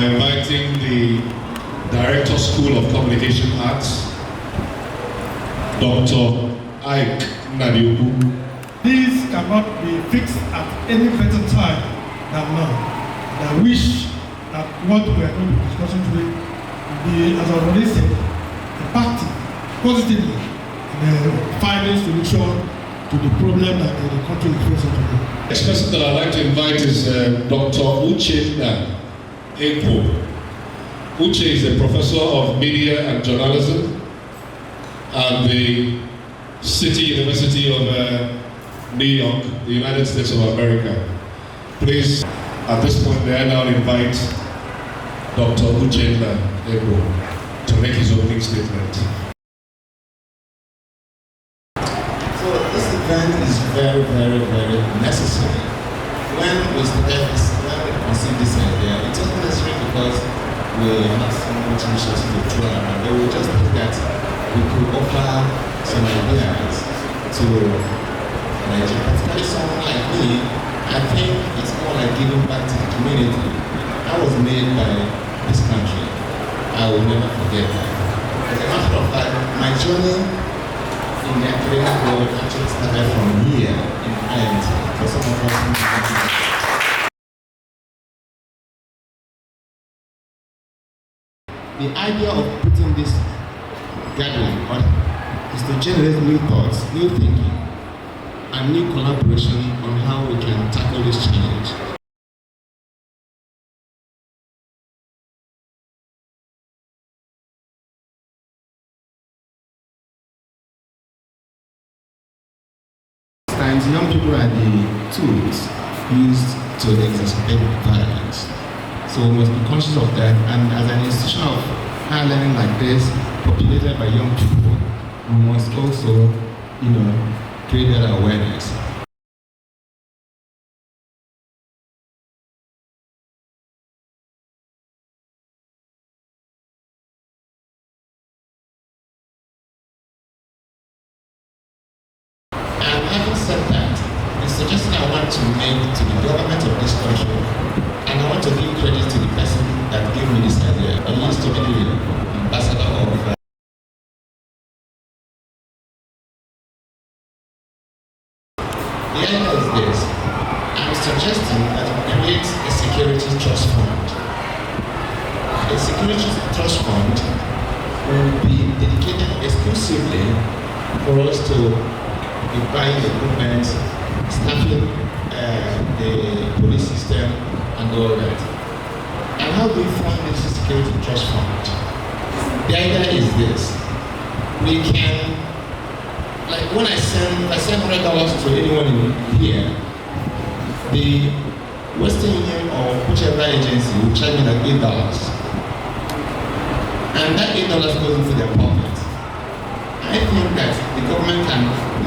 by inviting the Director School of Communication Arts, Dr. Enugu. This cannot be fixed at any better time than now. I wish that what we are going to be discussing today will be, as I already said, impacting positively in finding solution to the problem that the country is facing today. The next person that I'd like to invite is Dr. Ekwo. Uche is a professor of media and journalism at the City University of New York, the United States of America. Please, at this point, may I now invite Dr. Ekwo to make his opening statement. So this event is very, very, very necessary. When we conceived this idea, it wasn't necessary because we have so much resources to throw around. They will just think that we could offer some ideas to Nigeria, particularly someone like me. I think it's more like giving back to the community. I was made by this country. I will never forget that. As a matter of fact, my journey in the academic world actually started from here in IMT. For some of us, the idea of putting this gathering on is to generate new thoughts, new thinking, and new collaboration on how we can tackle this challenge. Sometimes young people are the tools used to exacerbate violence. So we must be conscious of that, and as an institution of higher learning like this, populated by young people, we must also, create that awareness. And having said that, the suggestion I want to make to the government of this country, and I want to give credit to the person that gave me this idea. He used to be the ambassador of the idea is this. I'm suggesting that we create a security trust fund. A security trust fund will be dedicated exclusively for us to be buying equipment, staffing the police system, and all that. And how do we fund this security trust fund? The idea is this. We can, like when I send $100 to anyone in here, the Western Union or whichever agency will charge me like $8. And that $8 goes into their pocket. I think that the government can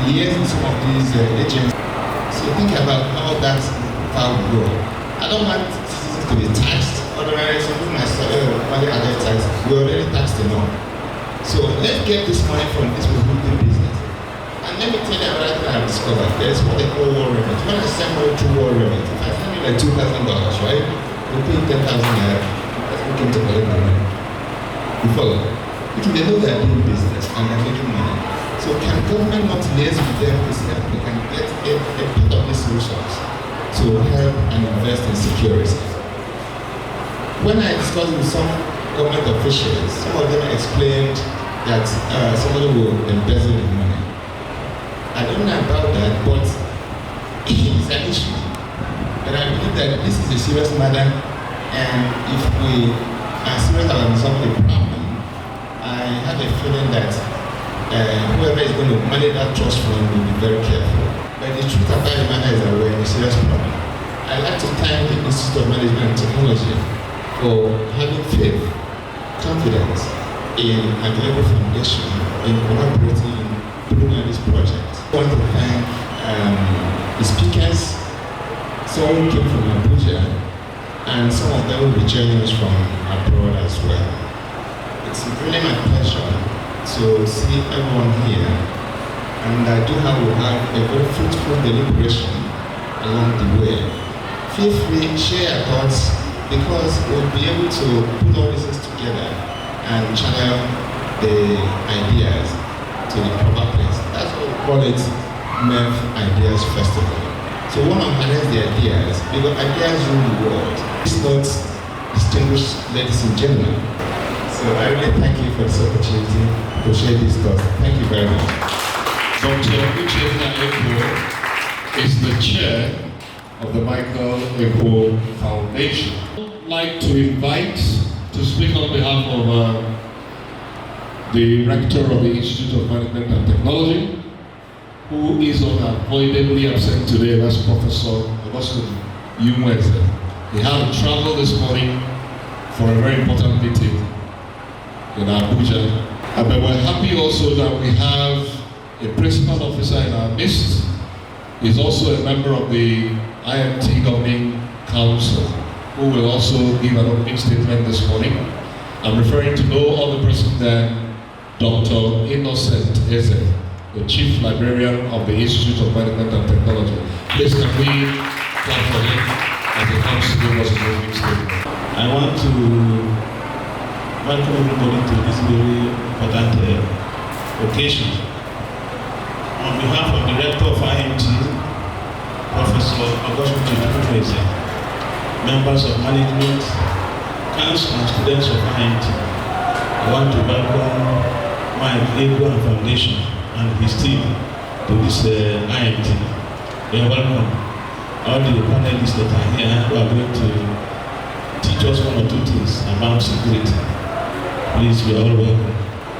liaise with some of these agencies. So think about how that will go. I don't want citizens to be taxed. Otherwise, something like other tax, we're already taxed enough. So let's get this money from this people who do business. And let me tell you another thing I've discovered. There's what they call war remit. When I send money to war remit, if I send you like $2,000, right? We pay 10,000 naira. That's looking to collect the money. You follow? Because they know they're doing business and they're making money. So can government not liaise with them to see that they can get a part of these resources to help and invest in security? When I discussed with some government officials, some of them explained that somebody will embezzle the money. I don't know about that, but it's an issue. And I believe that this is a serious matter, and if we are serious about solving the problem, I have a feeling that whoever is going to manage that trust fund will be very careful. But the truth about the matter is that we're in a serious problem. I'd like to thank the Institute of Management and Technology for having faith, confidence in a global foundation in collaborating in putting on this project. I want to thank the speakers. Some came from Abuja, and some of them will be joining us from abroad as well. It's really my pleasure to see everyone here, and I do we'll have a very fruitful deliberation along the way. Feel free, share your thoughts because we'll be able to put all these things together and channel the ideas to the proper place. That's what we call it MEF Ideas Festival. So we want to harness the ideas, because ideas rule the world. It's not distinguished ladies and gentlemen. So I really thank you for this opportunity to share this thoughts. Thank you very much. Dr. Michael Ekwo is the chair of the Michael Ekwo Foundation. I'd like to invite to speak on behalf of the rector of the Institute of Management and Technology, who is unavoidably absent today. That's Professor Augustine Umweze. He had to travel this morning for a very important meeting in Abuja. But we're happy also that we have a principal officer in our midst. He's also a member of the IMT Governing Council, who will also give an opening statement this morning. I'm referring to no other person than Dr. Innocent Eze, the Chief Librarian of the Institute of Management and Technology. Please can we clap for him as he comes to give us an opening statement. I want to welcome everybody to this very important occasion. On behalf of the Rector of IMT, Professor Augustine Umweze, members of management, council and students of IMT, I want to welcome Michael Ekwo Foundation and his team to this IMT. They are welcome. All the panelists that are here who are going to teach us one or two things about security. Please, we are all welcome.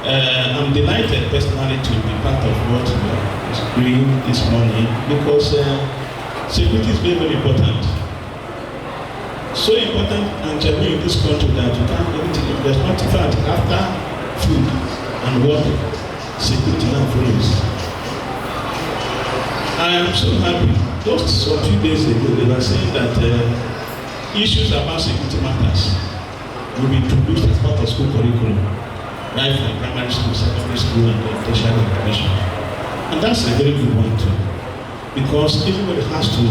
I'm delighted personally to be part of what we are doing this morning, because security is very, very important. So important and genuine in this country that you can't do anything. There's not, in fact, after food and water, security now follows. I am so happy. Just a few days ago, they were saying that issues about security matters will be introduced as part of school curriculum, right from primary school, secondary school, and tertiary education. And that's a very good one too, because everybody has to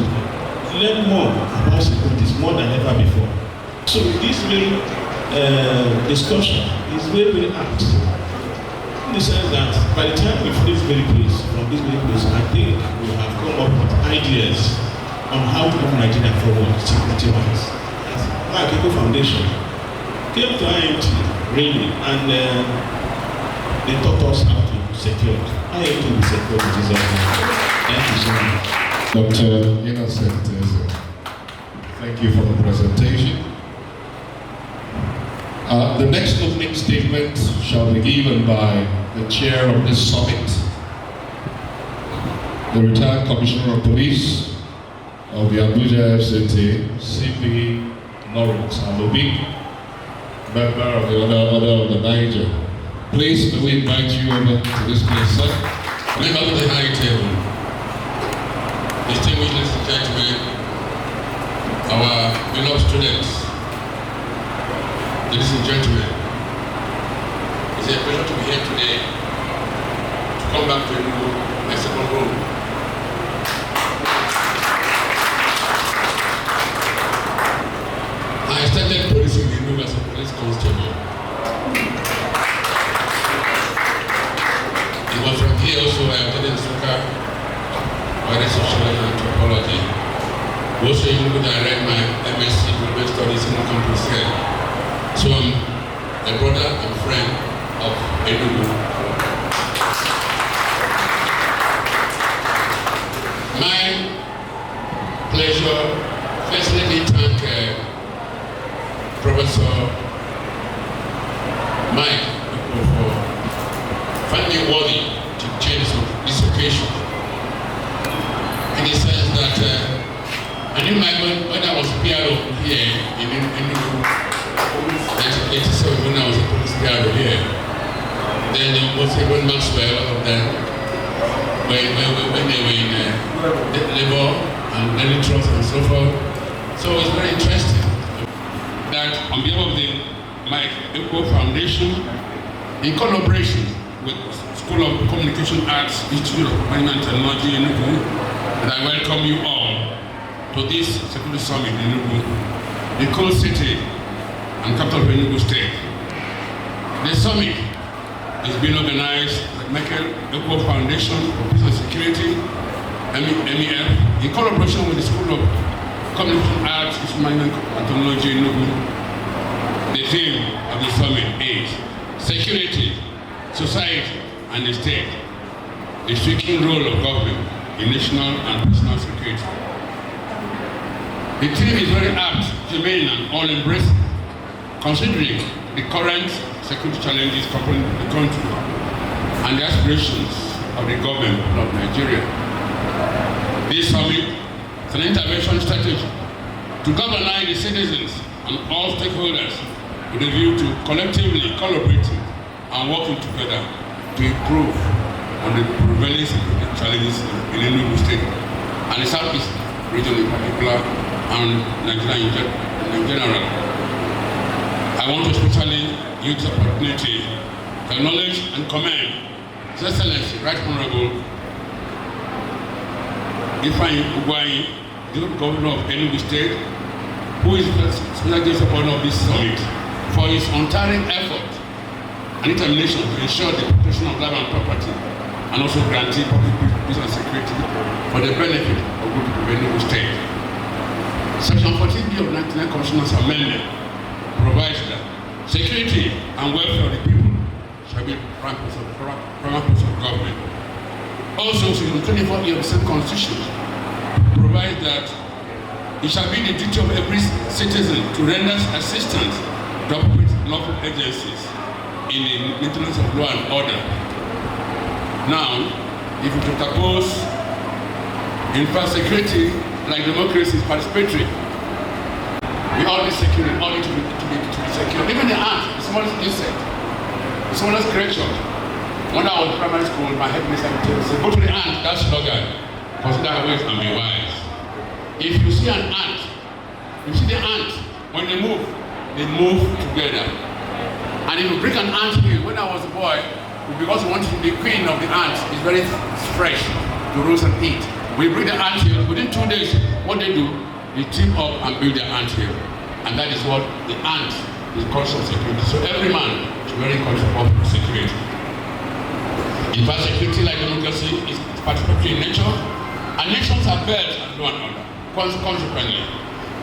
learn more about security more than ever before. So this very discussion is very, very apt, in the sense that by the time we finish this very place, from this very place, I think we have come up with ideas on how to move Nigeria forward security-wise. Michael Ekwo Foundation came to IMT really, and they taught us how to secure. IMT will be secure with Jesus. Thank you so much. Dr. Innocent Eze, thank you for the presentation. The next opening statement shall be given by the chair of this summit, the retired Commissioner of Police of the Abuja FCT, CP Lawrence Alobi, member of the Order of the Niger. Please, may we invite you over to this place, sir. Member of the high table, distinguished ladies and gentlemen, our beloved students, ladies and gentlemen, it's a pleasure to be here today, to come back to Enugu, my second home. I started policing Enugu as a police constable. It was from here also I attended Suka, Wider Social Anthropology. Also Enugu I read my MSc Global Studies in the campus here. So I'm a brother and friend of Enugu. My pleasure. First, let me thank Professor Mike Ekwo for finding it worthy to change this occasion. In the sense that I knew when I was PRO here in Enugu, 1987 when I was a police PRO here, then most everyone Maxwell of them when they were in labor and daily trust and so forth. So it's very interesting that on behalf of the Michael Ekwo Foundation, in collaboration with School of Communication Arts, Institute of Management and Technology in Enugu, and I welcome you all to this Security Summit in Enugu. the coal city and capital of Enugu State. The summit is being organized by Michael Ekwo Foundation for Peace and Security, MEF, in collaboration with the School of Communication Arts, Management and Technology in Enugu. The theme of the summit is Security, Society, and the State, the striking role of government in national and personal security. The theme is very apt, germane, and all-embracing, considering the current security challenges confronting the country and the aspirations of the government of Nigeria. This summit is an intervention strategy to galvanize the citizens and all stakeholders with a view to collectively collaborating and working together to improve on the prevailing security challenges in Enugu State and the Southeast region in particular, and Nigeria in general. I want to especially use the opportunity to acknowledge and commend His Excellency, Right Honorable Ifeanyi, the Governor of Enugu State, who is the special supporter of this summit, for his untiring effort and determination to ensure the protection of life and property, and also guarantee public peace and security for the benefit of good people of Enugu State. Section 14B of the 1999 Commissioners Amendment provides that security and welfare of the people shall be prime purpose of government. Also, Section 24E of the same Constitution provides that it shall be the duty of every citizen to render assistance to appropriate local agencies in the maintenance of law and order. Now, if you propose, in fact, security, like democracy, is participatory. We all need security, all need to be secure. Even the ant, the smallest insect, the smallest creature. When I was in primary school, my headmaster would say, go to the ant, that's sluggard. Consider her ways and be wise. If you see an ant, you see the ant, when they move together. And if you bring an ant here, when I was a boy, because we wanted to be queen of the ants, it's very fresh to roast and eat. We bring the ant hill, within 2 days, what they do, they team up and build the ant hill. And that is what the ant is conscious of security. So every man is very conscious of security. In fact, security, like democracy, is participatory in nature, and nations are built on law and order. Consequently,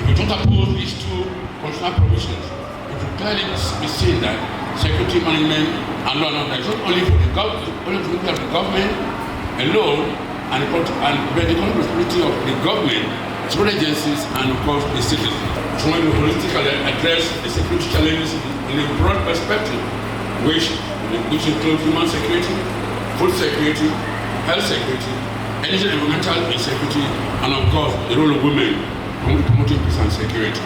if you don't oppose these two constitutional provisions, it will clearly be seen that security management and law and order is not only for the government alone, and the economic responsibility of the government, civil agencies, and of course the citizens. So when we holistically address the security challenges in a broad perspective, which include human security, food security, health security, energy and environmental insecurity, and of course the role of women in promoting peace and security.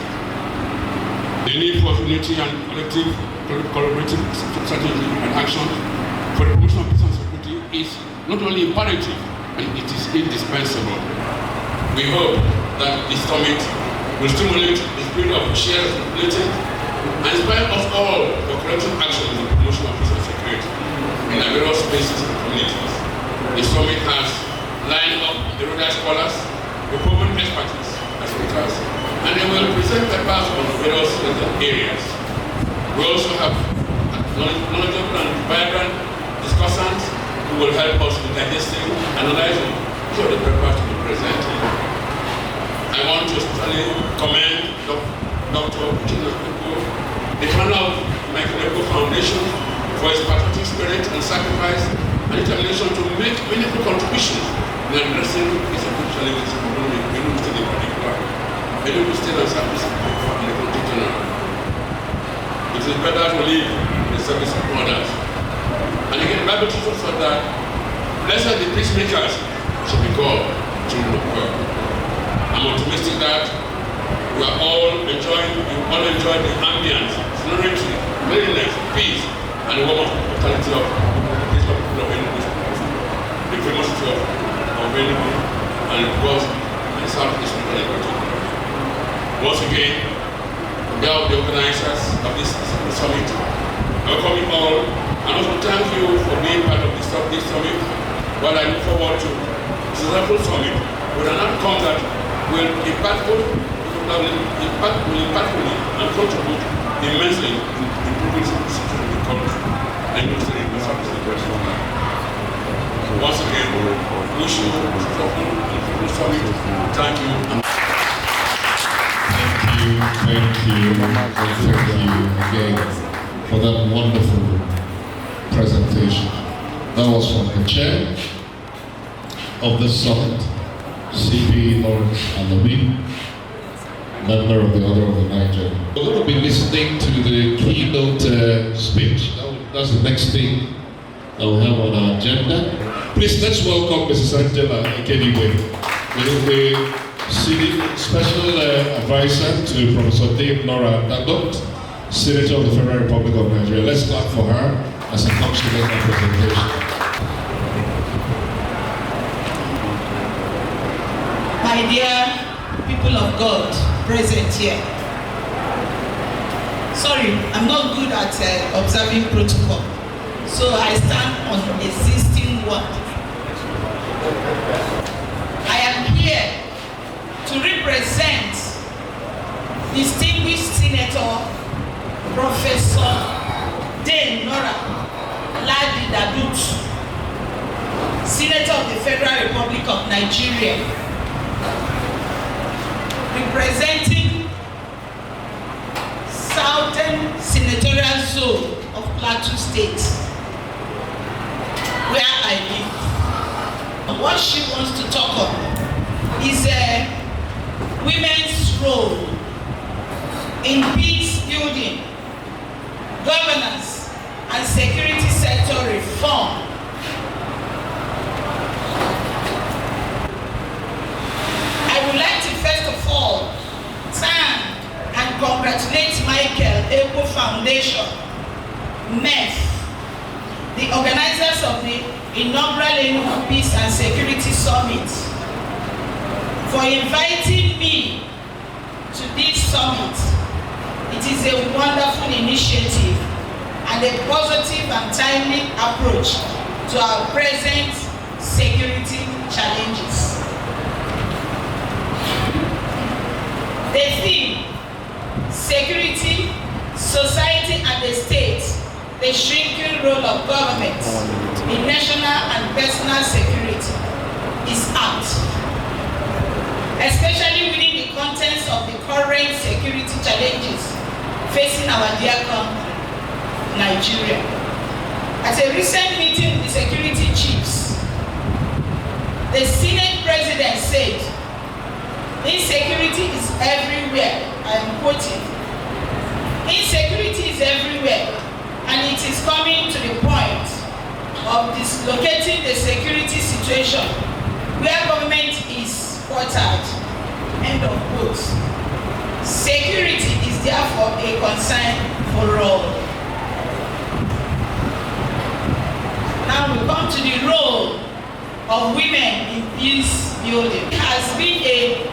The need for unity and collective collaborative strategy and action for the promotion of peace and security is not only imperative, and it is indispensable. We hope that this summit will stimulate the spirit of shared responsibility and inspire us all for collective action in the promotion of peace and security in our various spaces and communities. The summit has lined up the Rhoda scholars, the proven expertise as speakers, and they will present papers on various areas. We also have knowledgeable and vibrant discussants who will help us in digesting, analyzing each of the papers to be presented. I want to especially commend Dr. the founder of Michael Ekwo Foundation, for his patriotic spirit and sacrifice and determination to make meaningful contributions in addressing these challenges in Enugu State in particular, Enugu State and Southeast and the country general. It is better to live in the service of others. And again, the Bible teaches us that blessed the peacemakers should be called children of God. I'm optimistic that we are all enjoying the ambience, sonority, cleanliness, peace, and the warm hospitality of the people of Enugu, the famosity of Enugu, and of course, the Southeast region in particular. Once again, on behalf of the organizers of this summit, I welcome you all, and also thank you for being part of this summit, while I look forward to a successful summit with an outcome that will impactful, that will impactfully and contribute immensely in improving security in the country. And you say the service the question. Once again, wish you the summit. Thank you. Thank you again for that wonderful presentation. That was from the chair of the summit, CP Lawrence Alabi, member of the Order of the Niger. We're going to be listening to the keynote speech. That's the next thing that we'll have on our agenda. Please, let's welcome Mrs. Angela Ekeniwe, the Special Advisor to Professor Dave Nora Dadot, Senator of the Federal Republic of Nigeria. Let's clap for her as she comes to make her presentation. My dear people of God present here. Sorry, I'm not good at observing protocol, so I stand on existing one. I am here to represent distinguished Senator Professor Dave Nora Ladi Dadut, Senator of the Federal Republic of Nigeria, representing Southern Senatorial Zone of Plateau State, where I live. What she wants to talk about is women's role in peace building, governance, and security sector reform. I would like to first of all thank and congratulate Michael Ekwo Foundation, MEF, the organizers of the inaugural Enugu Peace and Security Summit, for inviting me to this summit. It is a wonderful initiative and a positive and timely approach to our present security challenges. The theme, security, society and the state, the shrinking role of government in national and personal security, is apt, especially within the context of the current security challenges facing our dear country, Nigeria. At a recent meeting with the security chiefs, the Senate President said, "Insecurity is everywhere." I am quoting. "Insecurity is everywhere, and it is coming to the point of dislocating the security situation where government is quartered." End of quote. Security is therefore a concern for all. Now we come to the role of women in peace building. It has been a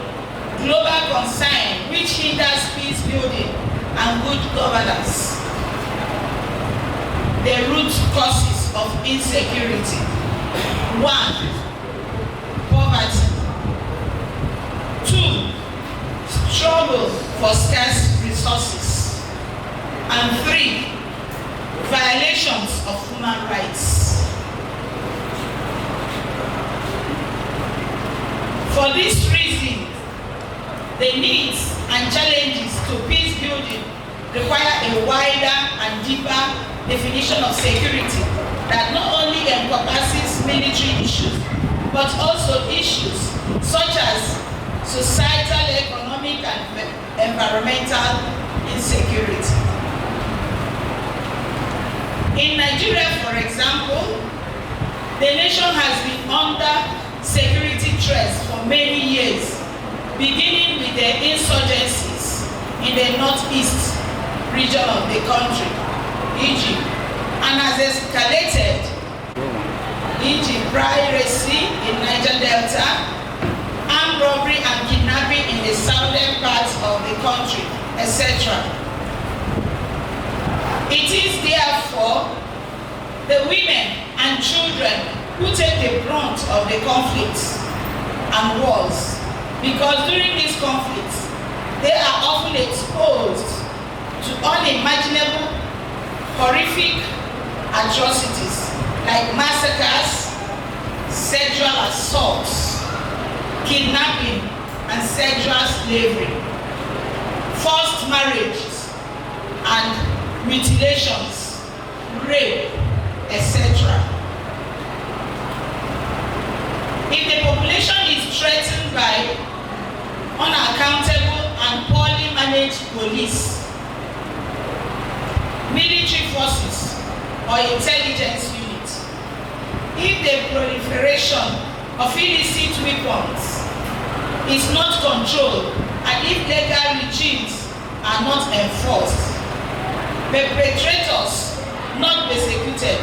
global concern which hinders peace building and good governance. The root causes of insecurity: 1, poverty; 2, struggle for scarce resources; and 3, violations of human rights. For this reason, the needs and challenges to peace building require a wider and deeper definition of security that not only encompasses military issues, but also issues such as societal, economic, and environmental insecurity. In Nigeria, for example, the nation has been under security threats for many years, beginning with the insurgencies in the northeast region of the country, e.g., and has escalated, e.g., piracy in Niger Delta, armed robbery and kidnapping in the southern parts of the country, etc. It is therefore the women and children who take the brunt of the conflicts and wars, because during these conflicts, they are often exposed to unimaginable, horrific atrocities like massacres, sexual assaults, kidnapping and sexual slavery, forced marriages and mutilations, rape, etc. If the population is threatened by unaccountable and poorly managed police, military forces, or intelligence units, if the proliferation of illicit weapons is not controlled, and if legal regimes are not enforced, perpetrators not persecuted,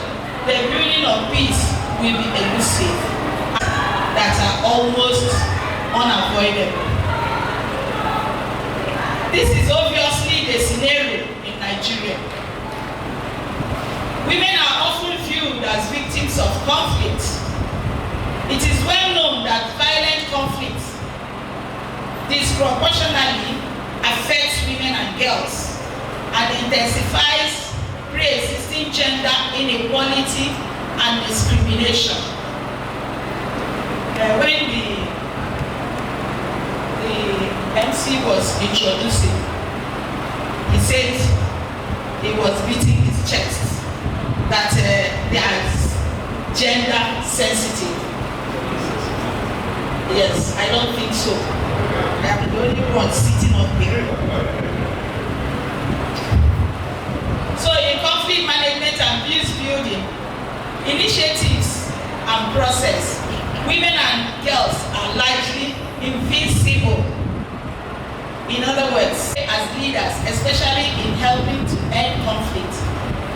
the building of peace will be elusive, that are almost unavoidable. This is obviously the scenario in Nigeria. Women are often viewed as victims of conflict. It is well known that violent conflict disproportionately affects women and girls and intensifies pre-existing gender inequality and discrimination. When the MC was introducing, he said he was beating his chest that they are gender sensitive. Yes, I don't think so. I am the only one sitting up here. So in conflict management and peace building initiatives and process, women and girls are largely invisible. In other words, as leaders, especially in helping to end conflict,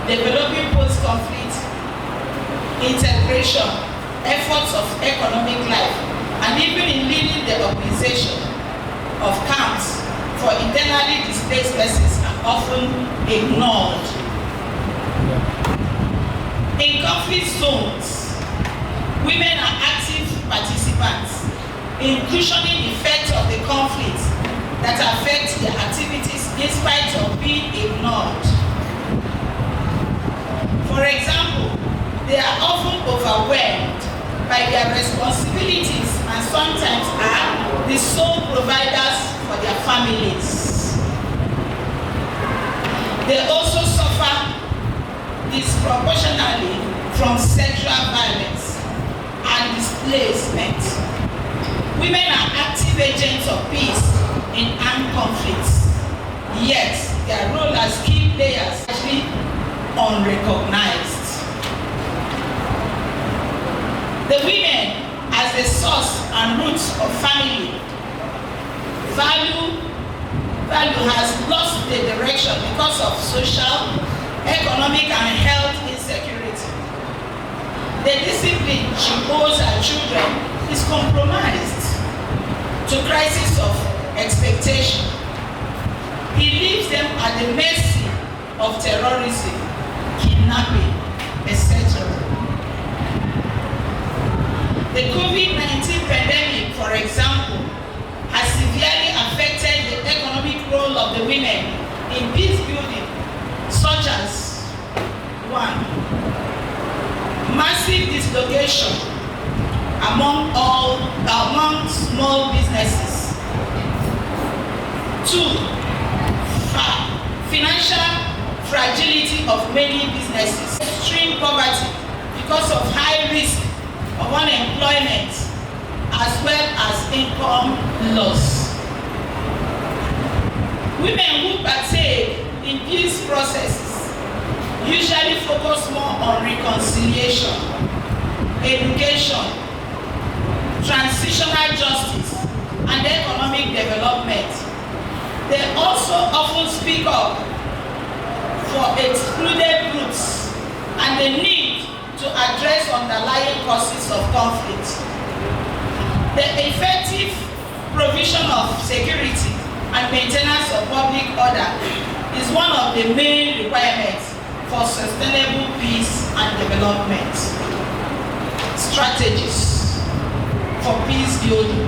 developing post-conflict integration, efforts of economic life, and even in leading the organization of camps for internally displaced persons are often ignored. In conflict zones, women are active participants in cushioning the effects of the conflict that affect their activities in spite of being ignored. For example, they are often overwhelmed by their responsibilities and sometimes are the sole providers for their families. They also suffer disproportionately from sexual violence and displacement. Women are active agents of peace in armed conflicts, yet their role as key players is actually unrecognized. The women as the source and roots of family value has lost the direction because of social, economic, and health insecurity. The discipline she owes her children is compromised to crisis of expectation. He leaves them at the mercy of terrorism, kidnapping, etc. The COVID-19 pandemic, for example, has severely affected the economic role of the women in peace building, such as 1. Massive dislocation among small businesses. 2. Financial fragility of many businesses. Extreme poverty because of high risk of unemployment as well as income loss. Women who partake in peace processes usually focus more on reconciliation, education, transitional justice, and economic development. They also often speak up for excluded groups and the need to address underlying causes of conflict. The effective provision of security and maintenance of public order is one of the main requirements for sustainable peace and development. Strategies for peace building.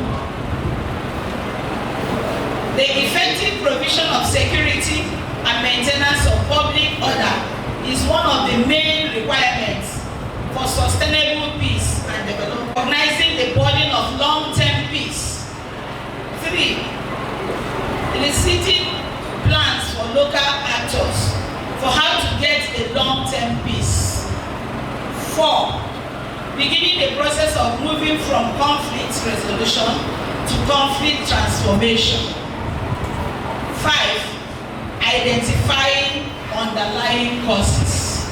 The effective provision of security and maintenance of public order is one of the main requirements for sustainable peace and development. Recognizing the burden of long-term peace. 3. Eliciting plans for local actors for how to get a long-term peace. 4. Beginning the process of moving from conflict resolution to conflict transformation. 5. Identifying underlying causes.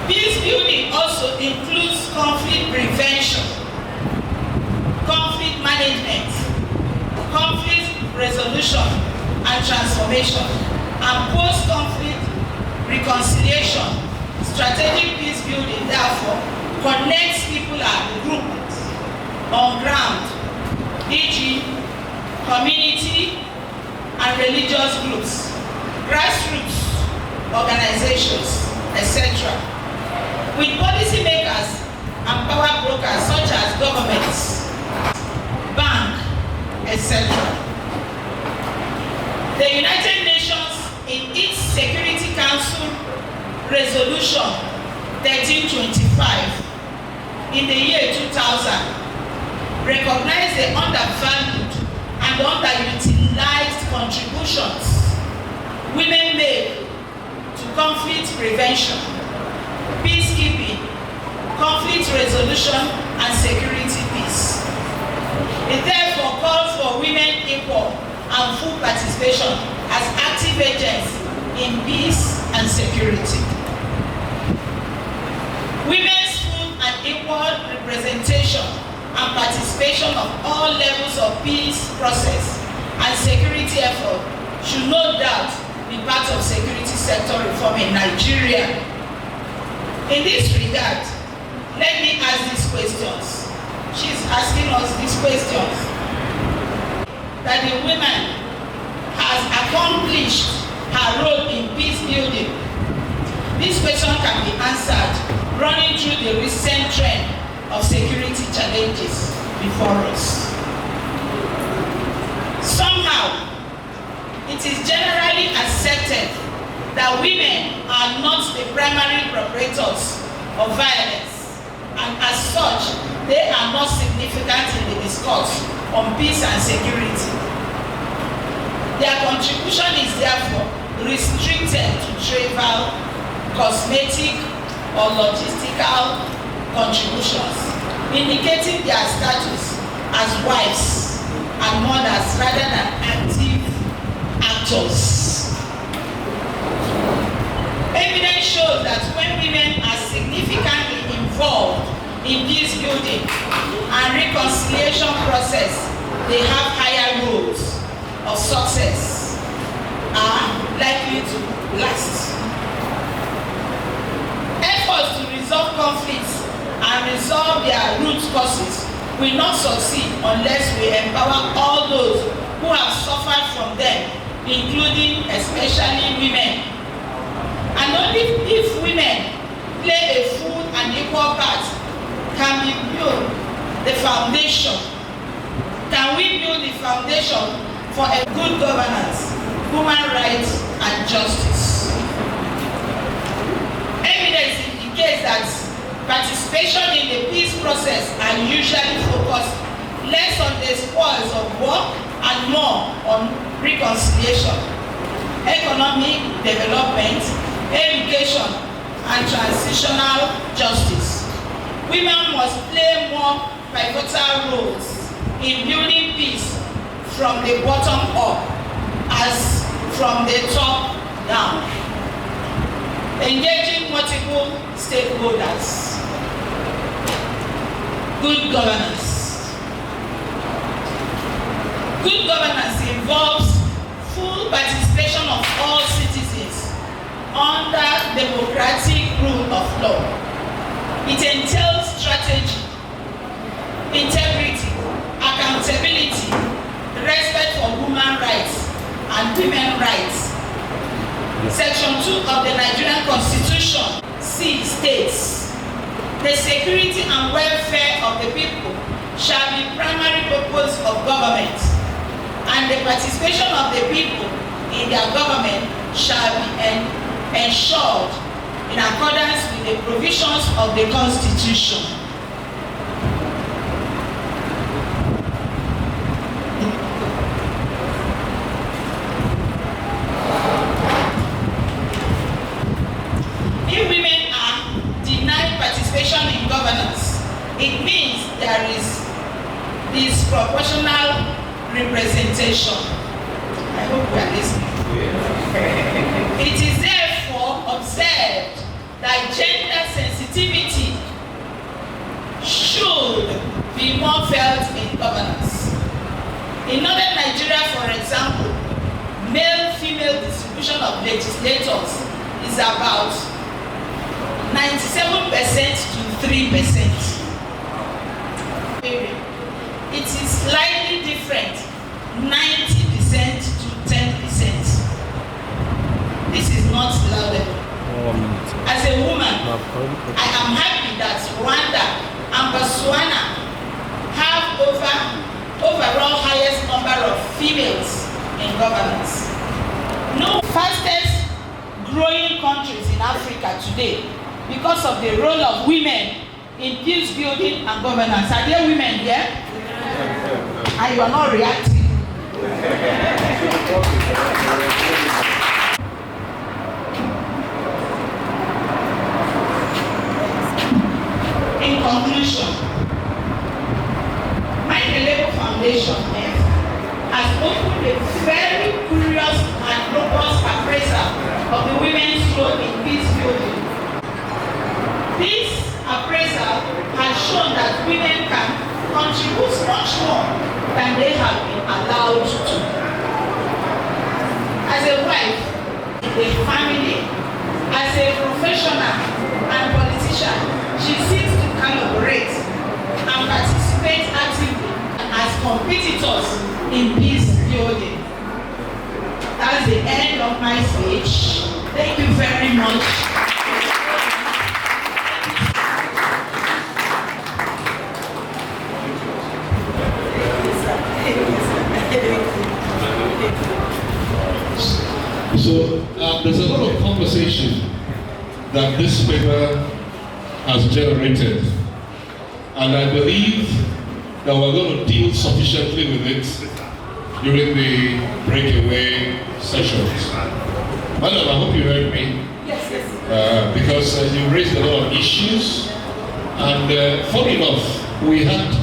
Peace building also includes conflict prevention, conflict management, conflict resolution and transformation, and post-conflict reconciliation. Strategic peace building, therefore, connects people and groups on ground, e.g., community and religious groups, grassroots organizations, etc., with policymakers and power brokers such as governments, bank, etc. The United Nations, in its Security Council Resolution 1325 in the year 2000, recognized the undervalued and underutilized contributions women make to conflict prevention, peacekeeping, conflict resolution, and security peace. It therefore calls for women equal and full participation as active agents in peace and security. Women's full and equal representation and participation of all levels of peace process and security effort should no doubt be part of security sector reform in Nigeria. In this regard, let me ask these questions. She's asking us these questions. That the woman has accomplished her role in peace building. This question can be answered running through the recent trend of security challenges before us. Somehow, it is generally accepted that women are not the primary perpetrators of violence, and as such, they are not significant in the discourse on peace and security. Their contribution is therefore restricted to trivial, cosmetic, or logistical contributions, indicating their status as wives and mothers rather than active actors. Evidence shows that when women are significantly involved in peace building and reconciliation process, they have higher roles of success, are likely to last. Efforts to resolve conflicts and resolve their root causes will not succeed unless we empower all those who have suffered from them, including especially women. And only if women play a full and equal part can we build the foundation. Can we build the foundation for a good governance, human rights, and justice? Evidence indicates that participation in the peace process are usually focused less on the spoils of war and more on reconciliation, economic development, education, and transitional justice. Women must play more pivotal roles in building peace from the bottom up as from the top down, engaging multiple stakeholders. Good governance. Good governance involves full participation of all citizens under democratic rule of law. It entails strategy, integrity, accountability, respect for human rights and women's rights. Section 2 of the Nigerian Constitution C states, the security and welfare of the people shall be primary purpose of government, and the participation of the people in their government shall be ensured in accordance with the provisions of the Constitution. If women are denied participation in governance, it means there is disproportional representation. I hope we are listening. It is therefore observed that gender sensitivity should be more felt in governance. In northern Nigeria, for example, male-female distribution of legislators is about 97% to 3%. It is slightly different, 90% to 10%. This is not laudable. As a woman, I am happy that Rwanda and Botswana have overall highest number of females in governance. No fastest growing countries in Africa today because of the role of women in peace building and governance. Are there women here? And you are not reacting. In conclusion, Michael Ekwo Foundation MEF has opened a very curious and robust appraisal of the women's role in peace building. This appraisal has shown that women can contribute much more than they have been allowed to. As a wife, a family, as a professional and politician, she seeks to collaborate and participate actively as competitors in peace building. That's the end of my speech. Thank you very much. So there's a lot of conversation that this paper has generated, and I believe that we're going to deal sufficiently with it during the breakaway sessions. Madam, I hope you heard me. Yes. Because you raised a lot of issues, and funny enough, we had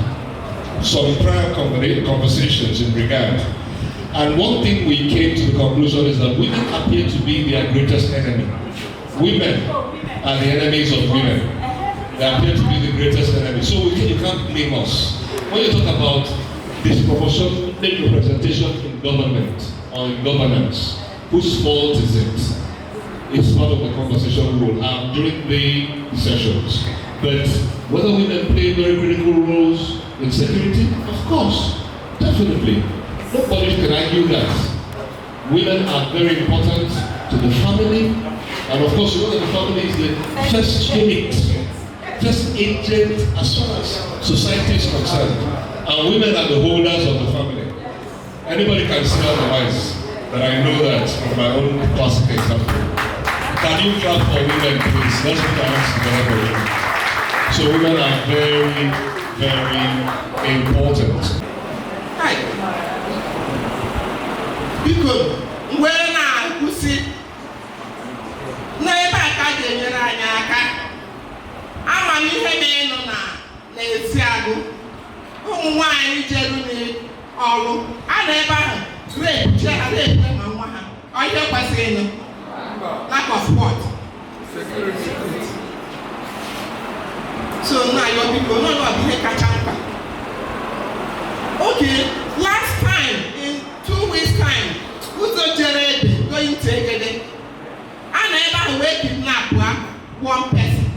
some prior conversations in regard. And one thing we came to the conclusion is that women appear to be their greatest enemy. Women are the enemies of women. They appear to be the greatest enemy. So you can't blame us. When you talk about disproportionate representation in government or in governance, whose fault is it? It's part of the conversation we will have during the sessions. But whether women play very critical roles in security, of course, definitely. Nobody can argue that. Women are very important to the family, and of course, you know that the family is the first unit, first agent as far as society is concerned. And women are the holders of the family. Anybody can say otherwise, but I know that from my own classic example. Can you clap for women, please? Let's put our hands together for women. So women are very, very important. Hi. Biko, mgbe na-akwụsị n'ebe aka ga-enyere anyị aka, amamihe na-enụ na-esi agụ ụmụ nwaanyị jeru n'ọrụ a na ebe ahụ repe ma nwa ha ọ ihe kwesịrị ịnụ lack of what? Security. So now your people no know ihe kacha mkpa. Okay, last time in 2 weeks time, Uzo Jerede going to Egede, and I wake kidnap one person,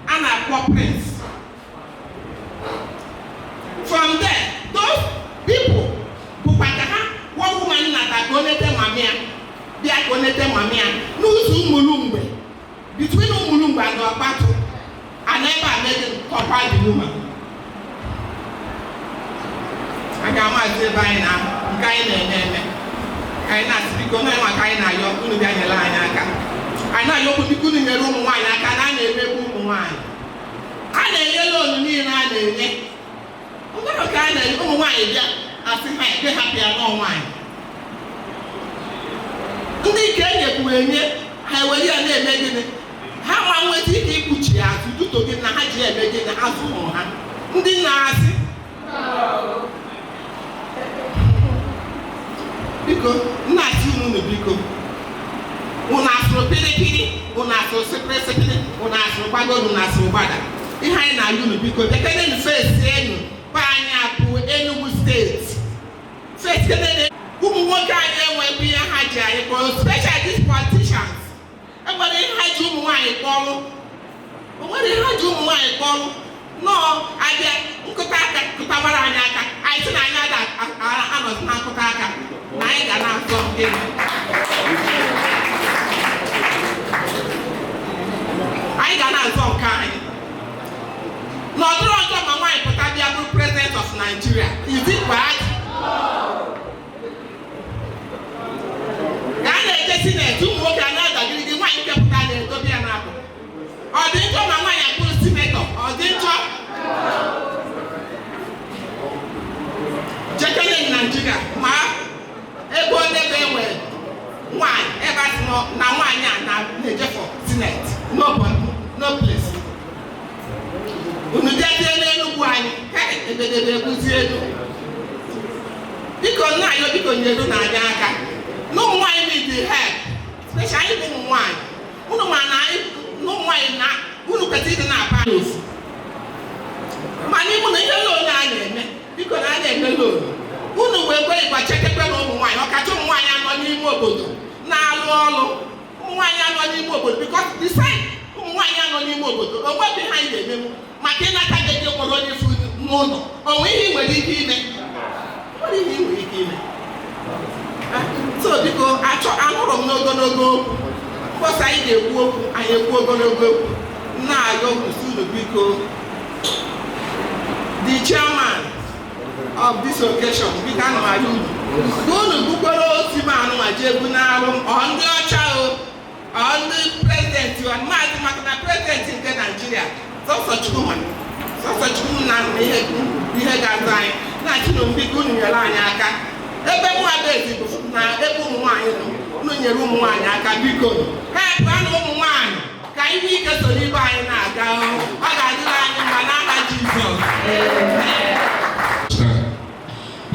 and I call Prince. From there, those people who one woman that Gonete Mamia, they are Gonete Mamia, Nuzu Mulumbe, between Umulumba and Obato, I never made them compile the woman. ga-amazi ebe anyị na nke anyị na-eme anyị na-asị biko na enwe ka anyị na-ayọ unu bịa nyere anyị aka anyị na-ayọ okwu biko unu nyere ụmụ nwaanyị aka na a na-emegbu ụmụ nwaanyị a na-enye loonu niile a na-enye ụmụrụ ka a na-enye ụmụ nwaanyị bịa asị ha ebe ha bịa nọọ nwaanyị ndị ike enyekwu enye ha ewere ya na-eme gịnị ha ma nweta ike ikpuchi ya azụ duto gị na ha ji eme gịnị azụ ụmụ ha ndị na-asị biko nna-asị unu biko unu asụrụ piripiri unu asụrụ sịpịrịsịpịrị unu asụrụ gbago unu asụrụ gbada ihe anyị na-ayọ unu biko dekenenu fesi enu pa anyị abụ Enugu steeti fesi kenene ụmụ nwoke anyị enweghị ihe ha ji anyị kpọrọ special these politicians enwere ihe ha ji ụmụ nwaanyị kpọrọ onwere ihe ha ji ụmụ nwaanyị kpọrọ nọọ abịa nkụta aka kụtabara anyị aka anyị sị na anyị anọzi na nkụta aka na anyị ga na-azọ gịnị anyị ga na-azọ nke anyị n'ọdụrụ ọzọ ma nwaanyị pụta bịa bụrụ president of Nigeria is it bad? ka a na-eje sineti ụmụ nwoke a na-adagiri gị nwaanyị kepụta na-edobe ya n'akụ ọ dị njọ ma nwaanyị akpụrụ sinetọ ọ dị njọ jekene Nigeria ma ebe onye bụ enwere nwaanyị ebe a sị na nwaanyị a na-eje for sineti no place unu jejee n'Enugwu anyị ebedebe eguzi elu biko nna anyị biko nyeru na anyị aka n'ụmụ nwaanyị need the help especially ụmụ nwaanyị unu ma na ụmụ nwaanyị na unu kwesịrị ịdị na-apa n'ofu mana ịmụ na ihe loonu a na-eme biko na a na-eme loonu unu wee gwe ịgba chekekwe na ụmụ nwaanyị ọkacha ụmụ nwaanyị anọ n'ime obodo na-alụ ọrụ ụmụ nwaanyị anọ n'ime obodo because beside ụmụ nwaanyị anọ n'ime obodo onweghị ihe anyị ga-emenwu maka ịnata gị ego kpọrọ onye fu n'ụlọ onwe ihe ị nwere ike ime nwere ihe ị nwere ike ime so biko anụrụ m n'ogologo okwu mkpọsa anyị ga-ekwu okwu anyị ekwu ogologo okwu na-ayọ kwụsị unu biko the chairman of this occasion biko anụ ayọ unu ka unu gbukwere otu ma anụma ji egwu n'arụ ọ ndị ọcha o ndị prezidenti maazị maka na prezidenti nke Naịjirịa sọsọ Chukwu na ihe ga-azụ anyị na-achị na mbiko unu nyere anyị aka ebe nwabeezi bụ na ebe ụmụ nwaanyị nọ unu nyere ụmụ nwaanyị aka biko ha pụọ na ụmụ nwaanyị ka ihe ike so n'ibe anyị na-aga ọ ga-adịrị anyị mma n'aha Jizọs.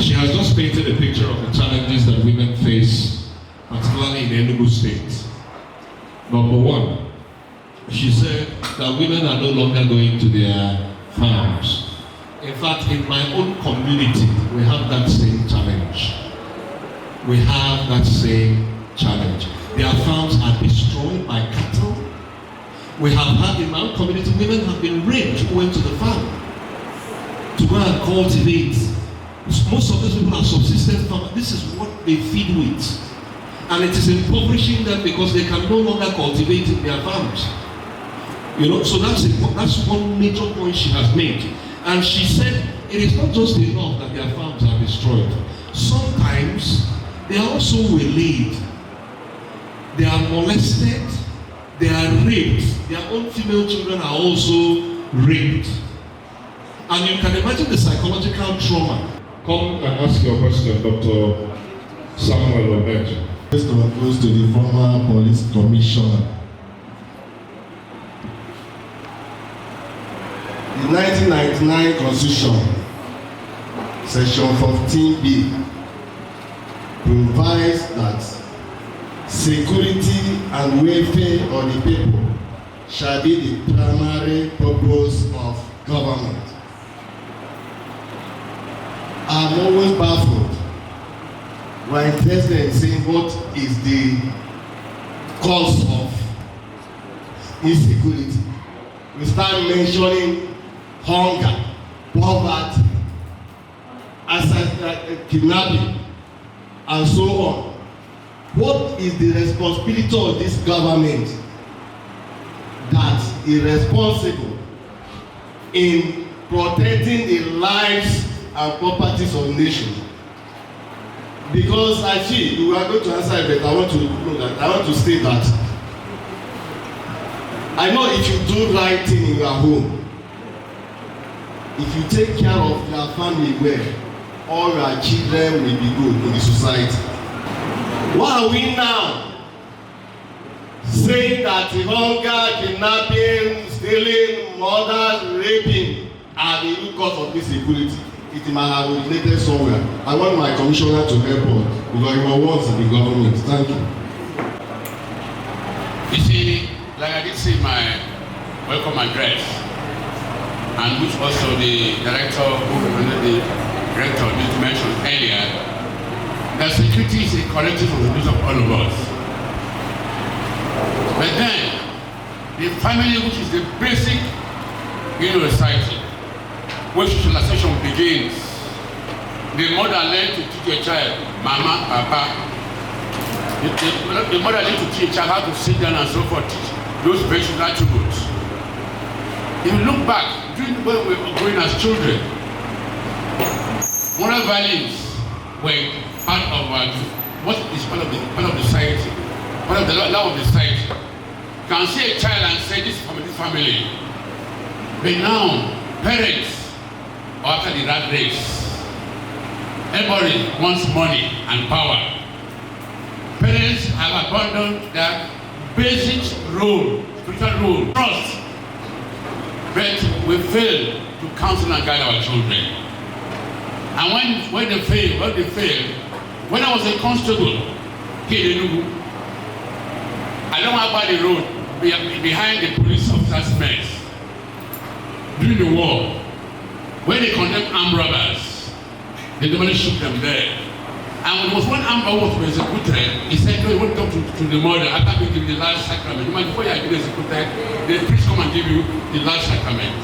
She has just painted a picture of the challenges that women face, particularly in Enugu State. Number one, she said that women are no longer going to their farms. In fact, in my own community, we have that same challenge. We have that same challenge. Their farms are destroyed by cattle. We have had in my own community, women have been raped who went to the farm to go and cultivate. Most of these people are subsistence farmers. This is what they feed with. And it is impoverishing them because they can no longer cultivate in their farms. You know, so that's one major point she has made. And she said it is not just enough that their farms are destroyed. Sometimes they are also waylaid. They are molested. They are raped. Their own female children are also raped. And you can imagine the psychological trauma. Come and ask your question, Dr. Samuel Obejo. First of all, goes to the former police commissioner. The 1999 Constitution, Section 14B, provides that security and welfare of the people shall be the primary purpose of government. I'm always baffled when president saying what is the cause of insecurity. We start mentioning hunger, poverty, kidnapping, and so on. What is the responsibility of this government that is responsible in protecting the lives and properties of nations. Because I feel you are going to answer it, but I want to know that I want to state that I know if you do right thing in your home, if you take care of your family well, all your children will be good in the society. Why are we now saying that hunger, kidnapping, stealing, murder, raping are the root cause of insecurity? It might have originated somewhere. I want my commissioner to help us because he was in the government. Thank you. You see, like I did say in my welcome address, and which also the director who represented the director did mention earlier, that security is a collective of the needs of all of us. But then, the family, which is the basic society, where socialization begins, the mother learns to teach a child, mama, papa. The mother learns to teach a child how to sit down and so forth, teach those basic attributes. If you look back, during when we were growing as children, moral values were part of what is part of the society, part of the law of the society. You can see a child and say, this is from this family. But now, parents, after the rat race, everybody wants money and power. Parents have abandoned their basic role, spiritual role, trust. But we fail to counsel and guide our children. And when they fail, when I was a constable here in Enugu, I don't know about the road behind the police officer's mess during the war. When they condemned armed robbers, they normally shoot them there. And when there was one armed robber was executed, he said, no, you won't talk to the mother after we give the last sacrament. Before you are being executed, the priest come and give you the last sacrament.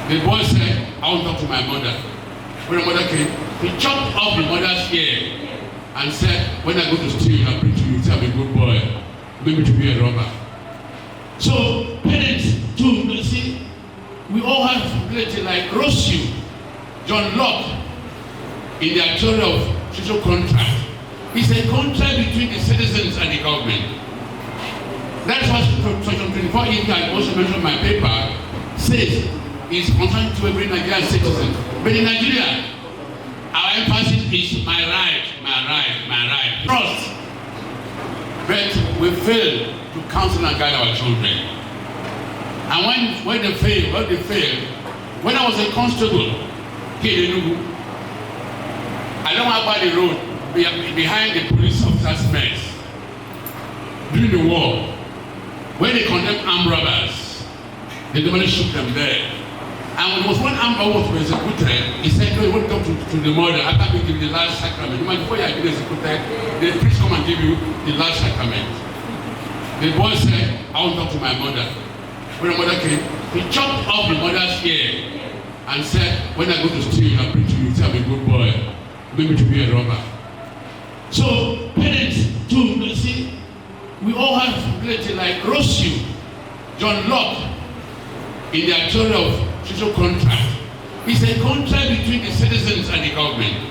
The boy said, I won't talk to my mother. When the mother came, he chopped off the mother's ear and said, when I go to steal, I'll bring to you, say I'm a good boy, maybe to be a robber. So parents too, you see, we all have responsibility like Rousseau, John Locke, in their theory of social contract. It's a contract between the citizens and the government. That's what Section 24 I also mentioned in my paper says is concerned to every Nigerian citizen. But in Nigeria, our emphasis is my right. Trust. But we fail to counsel and guide our children. And when they fail, when I was a constable here in Enugu, I don't know about the road behind the police officer's mess during the war. When they condemned armed robbers, they normally shoot them there. And when there was one armed robber was executed, he said, no, you won't talk to the mother after we give the last sacrament. Before you are being executed, the priest come and give you the last sacrament. The boy said, I won't talk to my mother. When the mother came, he chopped off the mother's ear and said, when I go to steal, I'll bring to you, say I'm a good boy, maybe to be a robber. So parents too, you see, we all have responsibility like Rousseau, John Locke, in their theory of social contract. It's a contract between the citizens and the government.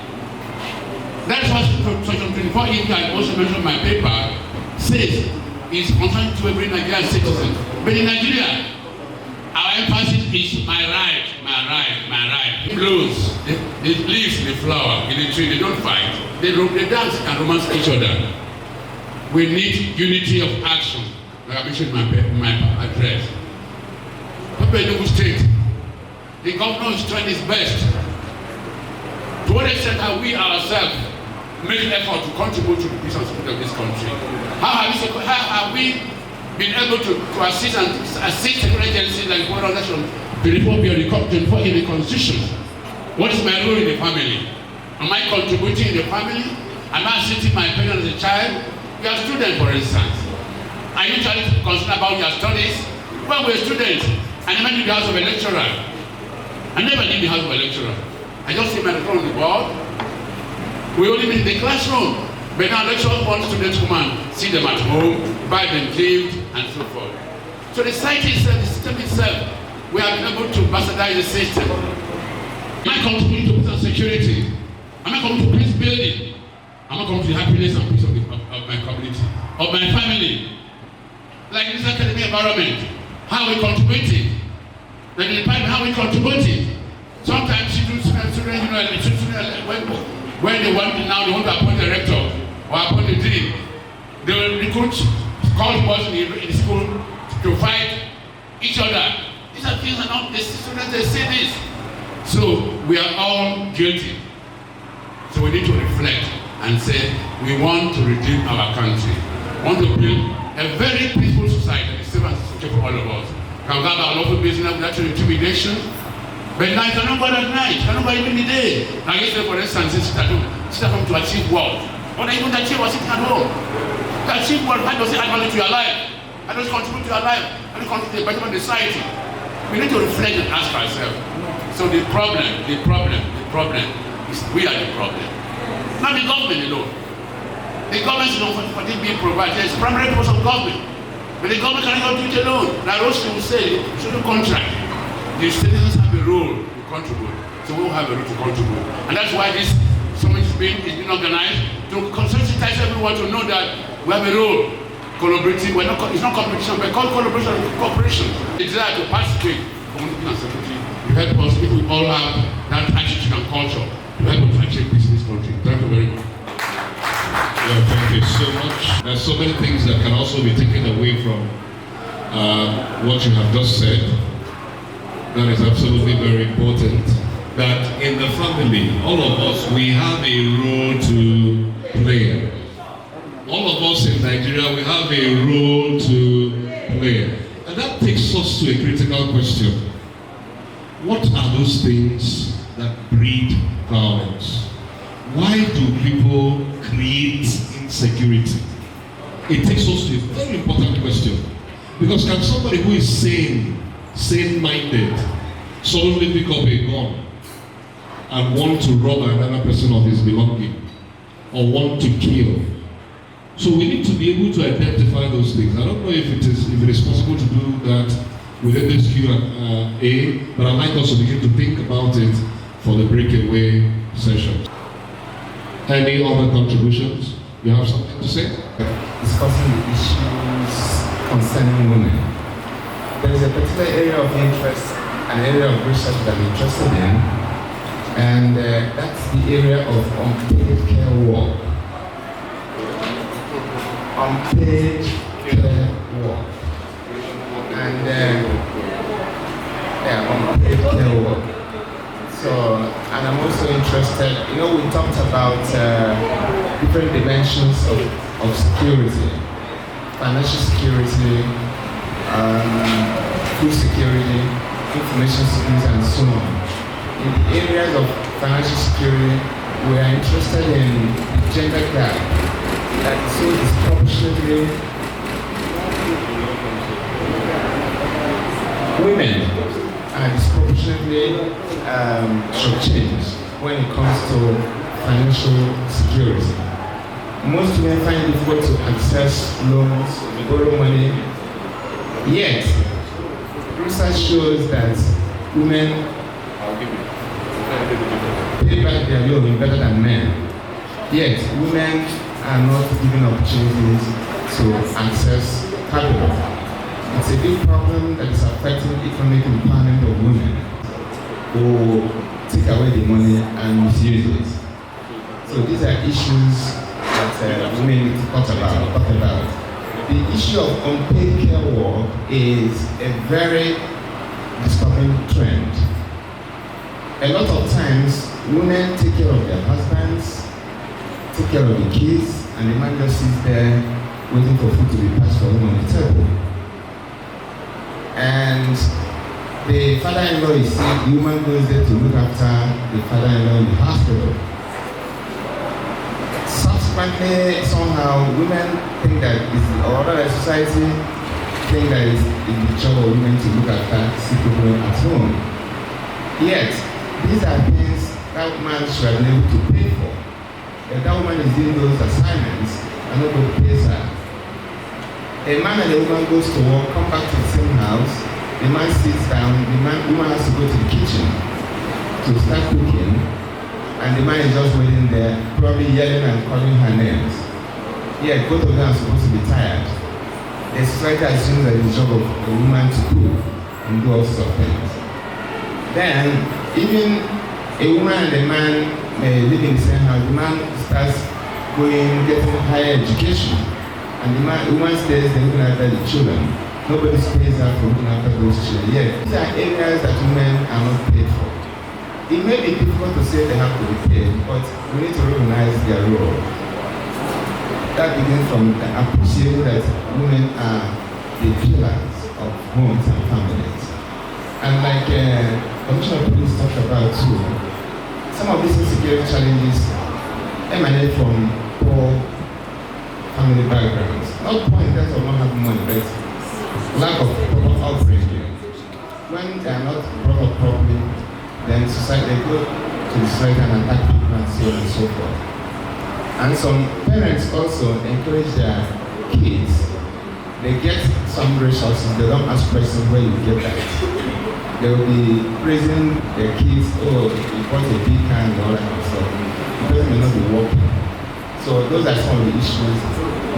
That's what Section 24 I also mentioned in my paper says is concerned to every Nigerian citizen. But in Nigeria, our emphasis is my right. It blows, the leaves, the flower, in the tree, they don't fight. They dance and romance each other. We need unity of action, like I mentioned in my address. People in Enugu State, the governor is trying his best. To what extent have we ourselves made an effort to contribute to the peace and security of this country? How have we been able to assist security agencies like the Foreign Nation, the reform in the Constitution? What is my role in the family? Am I contributing in the family? Am I assisting my parents as a child? You are a student, for instance. Are you trying to concern about your studies? When we were students, I never knew the house of a lecturer. I never knew the house of a lecturer. I just see my phone on the board. We only meet in the classroom. But now lecturers want students to come and see them at home, buy them gifts, and so forth. So the society itself, the system itself, we have been able to bastardize the system. Am I contributing to peace and security? Am I coming to peace building? Am I coming to the happiness and peace of my community, of my family? Like in this academic environment, how are we contributing? Like in the department, how are we contributing? Sometimes children, when they want to appoint a rector or appoint a dean, they will recruit college boys in the school to fight each other. These are things that not the students they say this. So we are all guilty. So we need to reflect and say we want to redeem our country. We want to build a very peaceful society, safe and secure for all of us. Can have our local business without intimidation. But now you cannot go at night, you cannot go even in the day. Now yesterday, for instance, sit at home to achieve what? What are you going to achieve or sitting at home? To achieve what? How does it add value to your life? How does it contribute to your life? How does it contribute to the betterment of society? We need to reflect and ask ourselves. So the problem is we are the problem. Not the government alone. The government is not for this being provided. It's primary purpose of government. But the government cannot do it alone. Like Roshi will say, social contract. The citizens have a role to contribute. So we will have a role to contribute. And that's why this summit is being organized to consensitize everyone to know that we have a role. Collaborating, it's not competition, but called collaboration and cooperation. The desire to participate, community and security, you help us if we all have that attitude and culture to help us achieve peace in this country. Thank you very much. Yeah, thank you so much. There's so many things that can also be taken away from what you have just said. That is absolutely very important. That in the family, all of us, we have a role to play. All of us in Nigeria, we have a role to play. And that takes us to a critical question. What are those things that breed violence? Why do people create insecurity? It takes us to a very important question. Because can somebody who is sane-minded, suddenly pick up a gun and want to rob another person of his belonging or want to kill? So we need to be able to identify those things. I don't know if it is possible to do that within this Q&A, but I'd like us to begin to think about it for the breakaway session. Any other contributions? You have something to say? Discussing the issues concerning women. There is a particular area of interest, an area of research that I'm interested in, and that's the area of unpaid care work. Unpaid care work. And unpaid care work. So, and I'm also interested, we talked about different dimensions of security, financial security, food security, information security, and so on. In the areas of financial security, we are interested in the gender gap that is so disproportionately women are disproportionately shortchanged when it comes to financial security. Most women find it difficult to access loans, borrow money, yet research shows that women pay back their loan better than men. Yet women are not given opportunities to access capital. It's a big problem that is affecting economic empowerment of women who take away the money and misuse it. So these are issues that women need to talk about. The issue of unpaid care work is a very disturbing trend. A lot of times, women take care of their husbands, take care of the kids, and the man just sits there waiting for food to be passed for him on the table. And the father-in-law is sick, the woman goes there to look after the father-in-law in the hospital. Subsequently, somehow, women think that or other society think that it's the job of women to look after sick people at home. Yet, these are things that man should have been able to pay for. If that woman is doing those assignments and nobody pays her. A man and a woman goes to work, come back to the same house, the man sits down, woman has to go to the kitchen to to start cooking, and the man is just waiting there, probably yelling and calling her names. Yet both of them are supposed to be tired. The society assumes that it's the job of a woman to cook and do all sorts of things. Then, even a woman and a man may live in the same house. The man starts getting higher education, and the woman stays looking after the children. Nobody pays her for looking after those children. Yet, these are areas that women are not paid for. It may be difficult to say they have to be paid, but we need to recognize their role. That begins from the appreciating that women are the pillars of homes and families. And like Commissioner of Police talked about too, some of these insecurity challenges emanate from poor family backgrounds. Not poor in terms of not having money, but lack of proper upbringing. When they are not brought up properly, then society, they go to the society and attack people and so on and so forth. And some parents also encourage their kids. They get some resources, they don't ask questions where you get that. They will be praising their kids, oh, you bought a big car and all that kind of stuff. The person may not be working. So those are some of the issues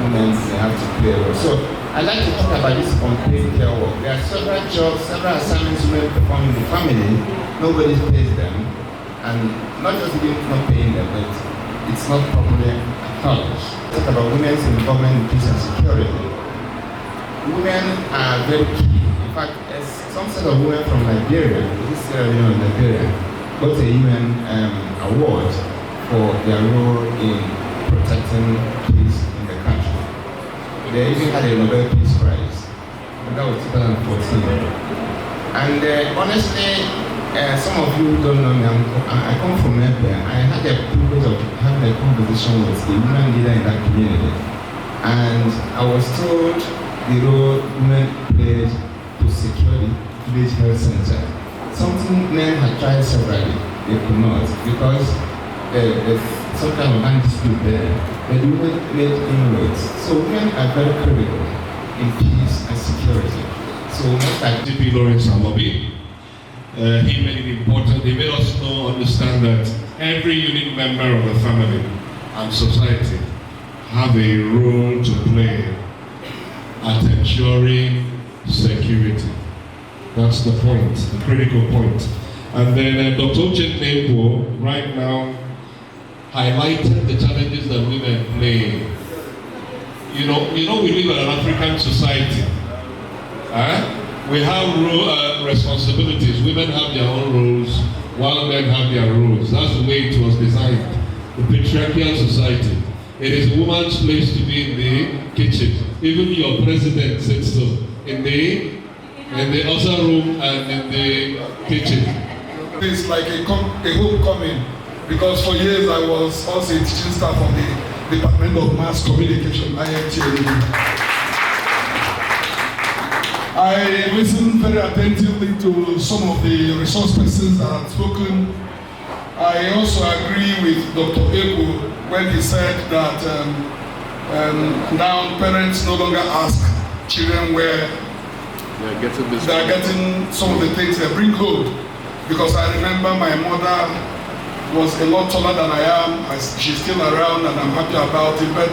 women may have to play with. So I'd like to talk about this unpaid care work. There are several jobs, several assignments women perform in the family, nobody pays them, and not just even not paying them, but it's not properly acknowledged. Talk about women's involvement in peace and security. Women are very key. In fact, some set of women from Nigeria, this area of Nigeria, got a UN award for their role in protecting peace in the country. They even had a Nobel Peace Prize, and that was 2014. And honestly, some of you don't know me, I come from MEF. I had the privilege of having a conversation with the women leader in that community. And I was told the role women played to secure the village health center. Something men had tried severally, they could not, because there's some kind of land dispute there. But women made inroads. So women are very critical in peace and security. So much like DP Lawrence Amobi, he made it important. He made us understand that every unique member of the family and society have a role to play at ensuring security. That's the point, the critical point. And then Dr. Ekwo right now highlighted the challenges that women play. You know, we live in an African society. We have responsibilities. Women have their own roles, while men have their roles. That's the way it was designed. The patriarchal society. It is a woman's place to be in the kitchen. Even your president said so. In the other room and in the kitchen. It's like a homecoming, because for years I was also a teaching staff of the Department of Mass Communication, IMT. I listened very attentively to some of the resource persons that have spoken. I also agree with Dr. Ekwo when he said that now parents no longer ask children where they are getting some of the things they bring home. Because I remember my mother was a lot taller than I am. She's still around and I'm happy about it. But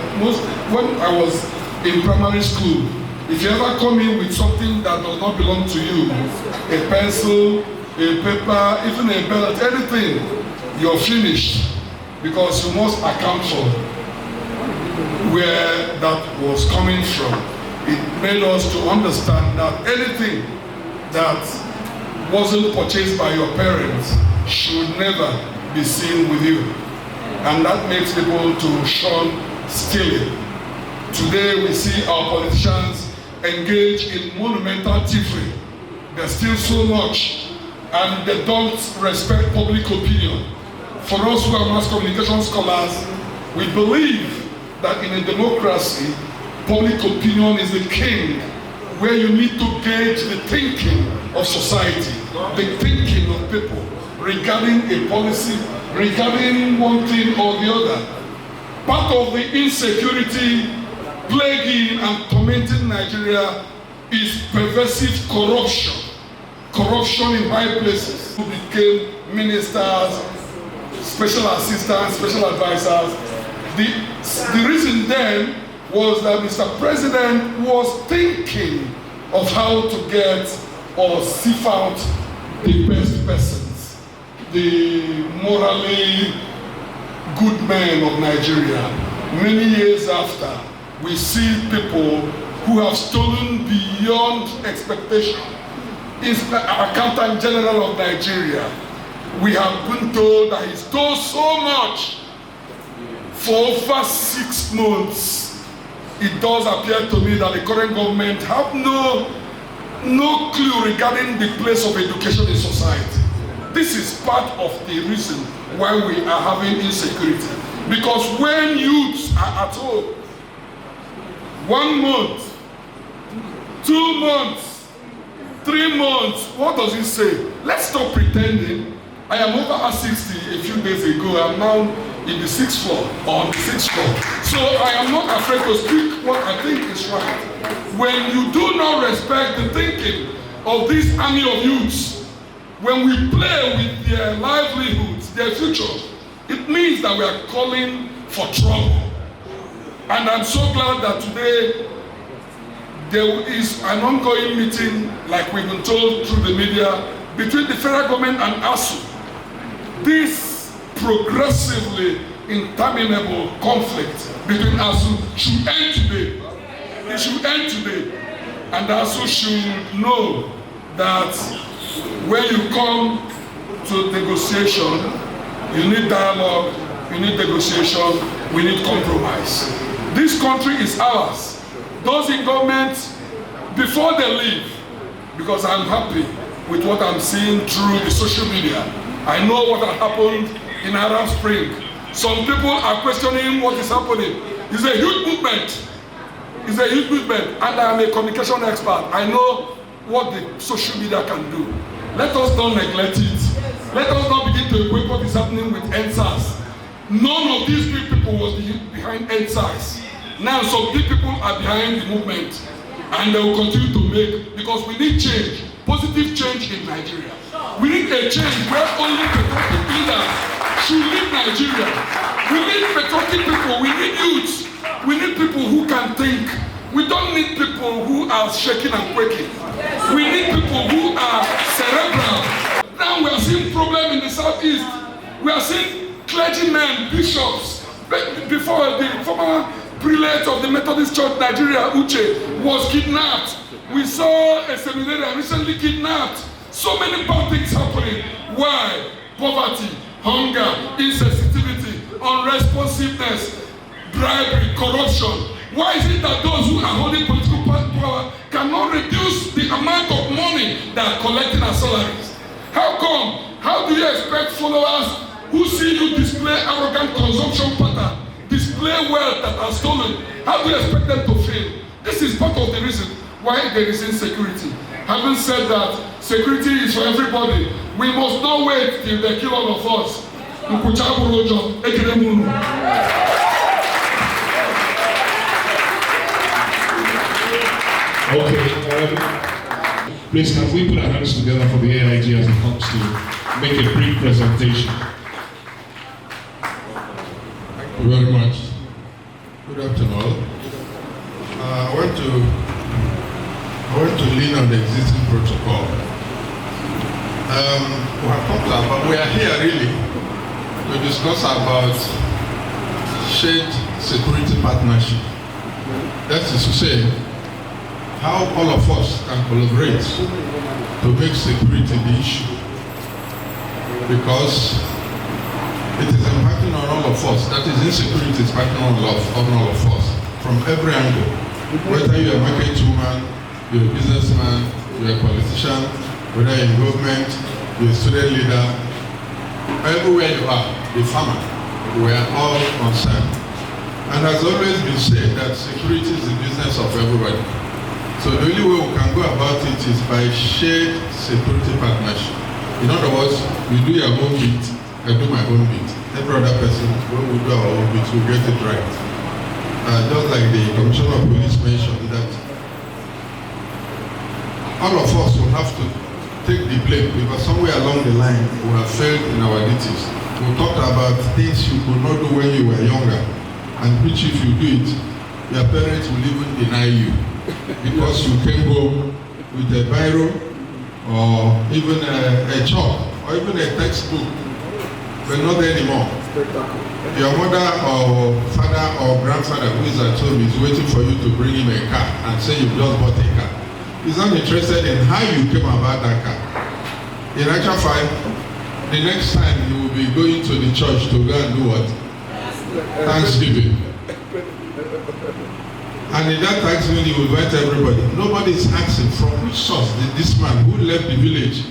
when I was in primary school, if you ever come in with something that does not belong to you, a pencil, a paper, even a belt, anything, you're finished, because you must account for where that was coming from. It made us to understand that anything that wasn't purchased by your parents should never be seen with you. And that makes people to shun stealing. Today we see our politicians engage in monumental thievery. There's still so much, and they don't respect public opinion. For us who are mass communication scholars, we believe that in a democracy, public opinion is the king, where you need to gauge the thinking of society, the thinking of people regarding a policy, regarding one thing or the other. Part of the insecurity plaguing and tormenting Nigeria is pervasive corruption. corruption in high places, who became ministers, special assistants, special advisors. The reason then was that Mr. President was thinking of how to get or sift out the best persons, the morally good men of Nigeria. Many years after, we see people who have stolen beyond expectation. Is Accountant General of Nigeria. We have been told that he stole so much for over 6 months. It does appear to me that the current government have no clue regarding the place of education in society. This is part of the reason why we are having insecurity. Because when youths are at home, 1 month, 2 months, 3 months, what does it say? Let's stop pretending. I am over 60 a few days ago. I'm now in the 6th floor, or on the 6th floor. So I am not afraid to speak what I think is right. When you do not respect the thinking of this army of youths, when we play with their livelihoods, their future, it means that we are calling for trouble. And I'm so glad that today there is an ongoing meeting, like we've been told through the media, between the federal government and ASU. This progressively interminable conflict between ASU should end today. It should end today. And ASU should know that when you come to negotiation, you need dialogue, you need negotiation, we need compromise. This country is ours. Those in government, before they leave, because I'm happy with what I'm seeing through the social media. I know what had happened in Arab Spring. Some people are questioning what is happening. It's a huge movement. It's a huge movement. And I am a communication expert. I know what the social media can do. Let us not neglect it. Let us not begin to equate what is happening with NSAS. None of these people was behind NSAS. Now some people are behind the movement. And they will continue to make, because we need change, positive change in Nigeria. We need a change where only patriotic leaders should lead Nigeria. We need patriotic people, we need youths, we need people who can think. We don't need people who are shaking and quaking. We need people who are cerebral. Now we are seeing problem in the southeast. We are seeing clergymen, bishops. Before the former prelate of the Methodist Church Nigeria, Uche, was kidnapped. We saw a seminarian recently kidnapped. So many bad things happening. Why? Poverty, hunger, insensitivity, unresponsiveness, bribery, corruption. Why is it that those who are holding political power cannot reduce the amount of money they are collecting as salaries? How come? How do you expect followers who see you display arrogant consumption pattern, display wealth that are stolen? How do you expect them to fail? This is part of the reason why there is insecurity. Having said that, security is for everybody. We must not wait till they kill all of us. Okay, please can we put our hands together for the AIG as it comes to make a brief presentation. Thank you very much. Good afternoon. I want to lean on the existing protocol. We are here really to discuss about shared security partnership. That is to say, how all of us can collaborate to make security the issue. Because it is impacting on all of us. That is, insecurity is impacting on all of us from every angle. Whether you are a market woman, you're a businessman, you're a politician, whether you're in government, you're a student leader, everywhere you are, the farmer, we are all concerned. And has always been said that security is the business of everybody. So the only way we can go about it is by shared security partnership. In other words, you do your own bit, I do my own bit. Every other person, when we do our own bit, we get it right. Just like the Commissioner of Police mentioned that all of us will have to take the blame because somewhere along the line we have failed in our duties. We talked about things you could not do when you were younger, and which if you do it, your parents will even deny you because you came home with a biro or even a chalk or even a textbook, but not anymore. Your mother or father or grandfather who is at home is waiting for you to bring him a car and say you just bought a car. He's not interested in how you came about that car. In actual fact, the next time you will be going to the church to go and do what? Thanksgiving. And in that Thanksgiving you will invite everybody. Nobody is asking from which source did this man who left the village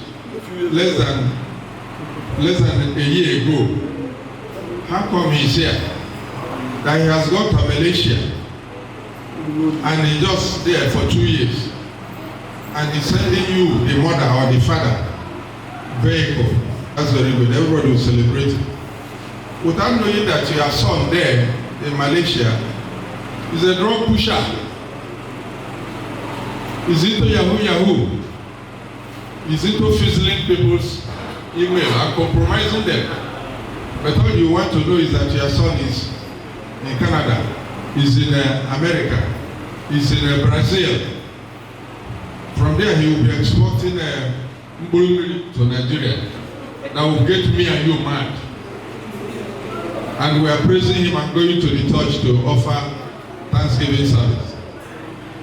less than a year ago, how come he's here? That he has gone to Malaysia and he's just there for 2 years and he's sending you the mother or the father vehicle. That's very good. Everybody will celebrate it. Without knowing that your son there in Malaysia is a drug pusher. Is into Yahoo. Is into fizzling people's email and compromising them. But all you want to know is that your son is in Canada, is in America, is in Brazil. From there he will be exporting to Nigeria. That will get me and you mad. And we are praising him and going to the church to offer Thanksgiving service.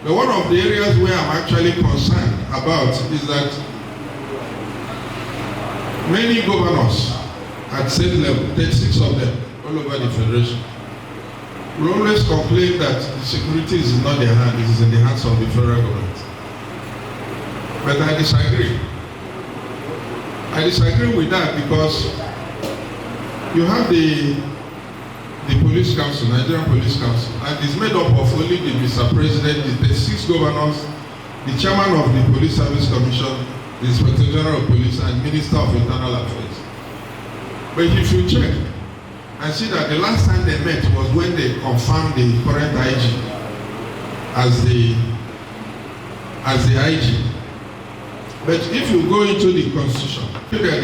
But one of the areas where I'm actually concerned about is that many governors at state level, 36 of them, all over the federation, will always complain that the security is not their hand, it is in the hands of the federal government. But I disagree. I disagree with that because you have the police council, Nigerian Police Council, and it's made up of only the Mr. President, the 6 governors, the chairman of the Police Service Commission, the Inspector General of Police, and Minister of Internal Affairs. But if you check and see that the last time they met was when they confirmed the current IG as the IG. But if you go into the constitution, look at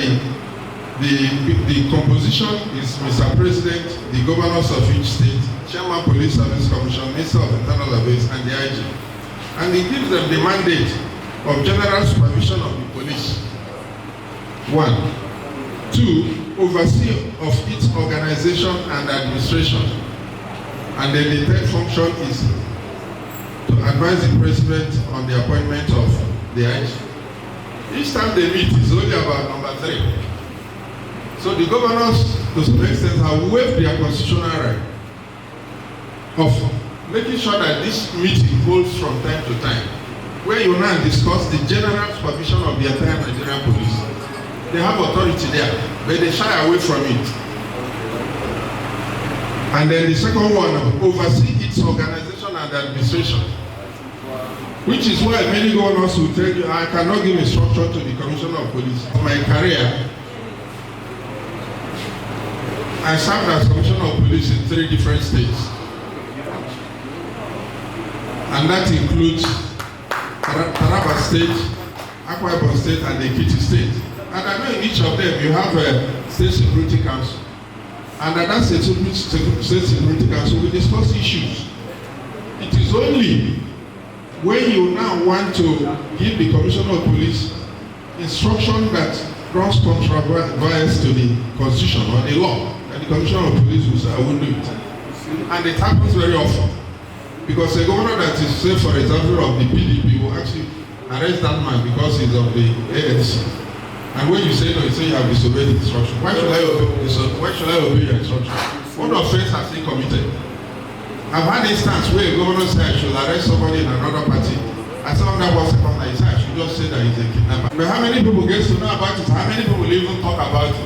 the composition is Mr. President, the governors of each state, Chairman Police Service Commission, Minister of Internal Affairs, and the IG. And it gives them the mandate of general supervision of the police. 1. 2. Oversee of its organization and administration. And then the third function is to advise the president on the appointment of the IG. Each time they meet is only about number 3. So the governors, to some extent, have waived their constitutional right of making sure that this meeting holds from time to time, where you now discuss the general supervision of the entire Nigerian police. They have authority there, but they shy away from it. And then the second one, oversee its organization and administration, which is why many governors will tell you, I cannot give instruction to the Commissioner of Police. For my career, I served as Commissioner of Police in 3 different states. And that includes Taraba State, Akwa Ibom State, and Ekiti State. And I know in each of them you have a State Security Council. And at that State Security Council we discuss issues. It is only when you now want to give the Commissioner of Police instruction that runs contrary to the Constitution or the law, and the Commissioner of Police will say, I won't do it. And it happens very often. Because a governor that is, say, for example, of the PDP will actually arrest that man because he's of the ANC. And when you say no, you say you have disobeyed the instruction. Why should I obey your instruction? What offense has he committed? I've had instance where a governor said I should arrest somebody in another party. And someone that was second, I said I should just say that he's a kidnapper. But how many people get to know about it? How many people even talk about it?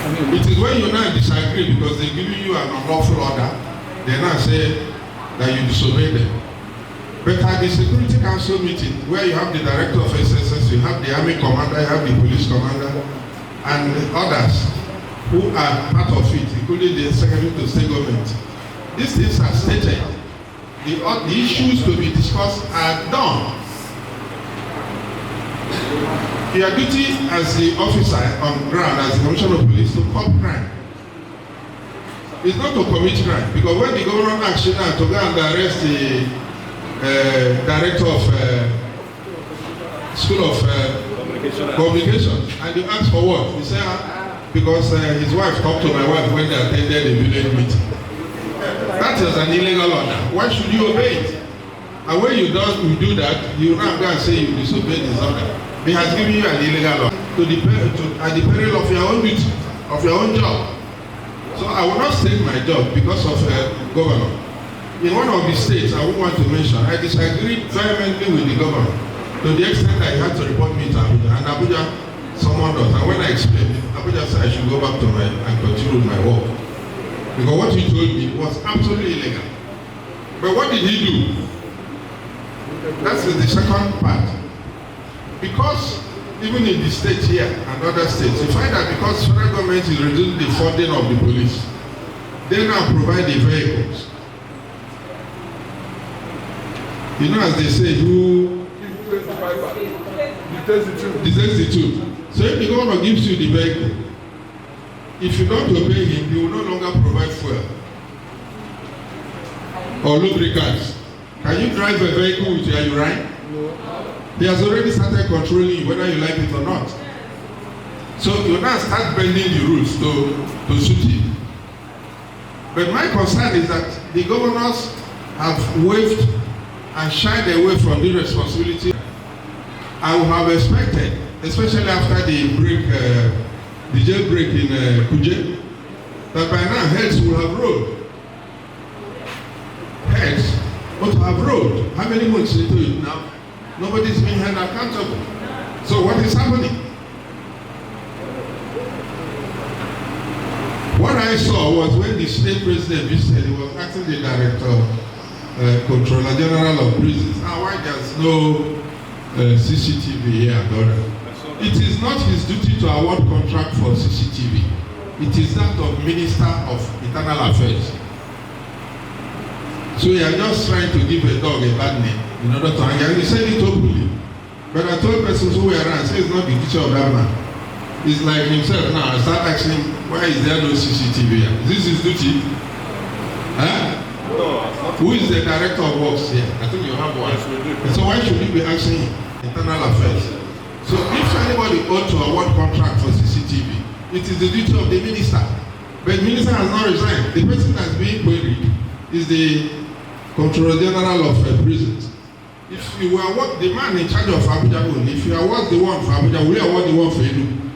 It is when you now disagree because they're giving you an unlawful order, they now say that you disobey them. But at the Security Council meeting, where you have the Director of SSS, you have the Army Commander, you have the Police Commander, and others who are part of it, including the Secretary to State Government, these things are stated. The issues to be discussed are done. Your duty as the officer on ground, as the commissioner of police, to cop crime. It's not to commit crime, because when the governor asks you now to go and arrest the director of School of Communications, and you ask for what? He said, because his wife talked to my wife when they attended a village meeting. That is an illegal order. Why should you obey it? And when you do that, you now go and say you disobeyed his order. He has given you an illegal order at the peril of your own duty, of your own job. So I will not stake my job because of governor. In one of the states I won't want to mention, I disagreed vehemently with the governor to the extent that he had to report me to Abuja, and Abuja summoned us. And when I explained it, Abuja said I should go back to and continue with my work. Because what he told me was absolutely illegal. But what did he do? That's the second part. Because even in the states here and other states, you find that because federal government is reducing the funding of the police, they now provide the vehicles. You know, as they say, who deserves the truth. So if the governor gives you the vehicle, if you don't obey him, he will no longer provide fuel or lubricants. Can you drive a vehicle with your urine? No. He has already started controlling you, whether you like it or not. So you now start bending the rules to suit him. But my concern is that the governors have waved and shied away from the responsibility. I would have expected, especially after the jailbreak in Kuje, that by now heads will have rolled. Heads ought to have rolled. How many months into it now? Nobody's being held accountable. So what is happening? What I saw was when the state president visited, he was asking the director, Controller General of Prisons, why there's no CCTV here and all. It is not his duty to award contract for CCTV. It is that of Minister of Internal Affairs. So you are just trying to give a dog a bad name in order to hang. And he said it openly. But I told persons who were around, say it's not the duty of that man. It's like himself now. I start asking, why is there no CCTV here? Is this his duty? Huh? No. Who is the director of works here? I think you have one. So why should you be asking him? Internal Affairs. So if anybody ought to award contract for CCTV, it is the duty of the minister. But the minister has not resigned. The person that's being queried is the Controller General of Prisons. If you award the man in charge of Abuja only, if you award the one for Abuja, will you award the one for Enugu?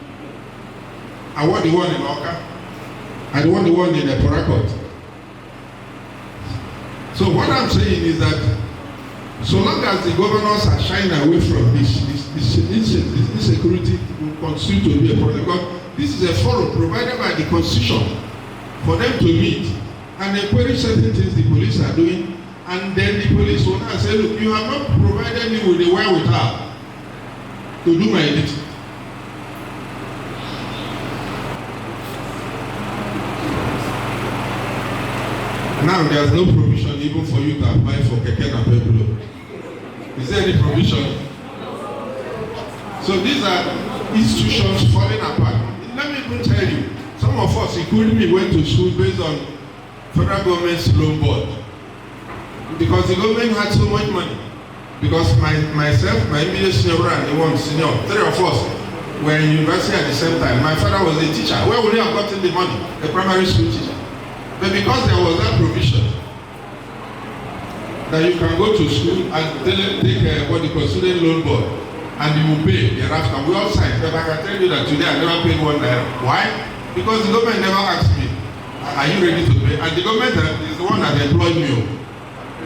Award the one in Oka? And the one in Port Harcourt? So what I'm saying is that so long as the governors are shying away from this insecurity will continue to be a problem, because this is a forum provided by the Constitution for them to meet and encourage certain things the police are doing, and then the police will now say, look, you have not provided me with the wherewithal to do my duty. Now there's no provision even for you to apply for Keke Napep. Is there any provision? So these are institutions falling apart. Let me even tell you, some of us, including me, went to school based on federal government's loan board. Because the government had so much money. Because myself, my immediate senior brother, and the one senior, three of us were in university at the same time. My father was a teacher. Where would he have gotten the money? A primary school teacher. But because there was that provision that you can go to school and take what they call student loan board, and you will pay thereafter. We all signed. But I can tell you that today I never paid $1. Why? Because the government never asked me, are you ready to pay? And the government is the one that employed me.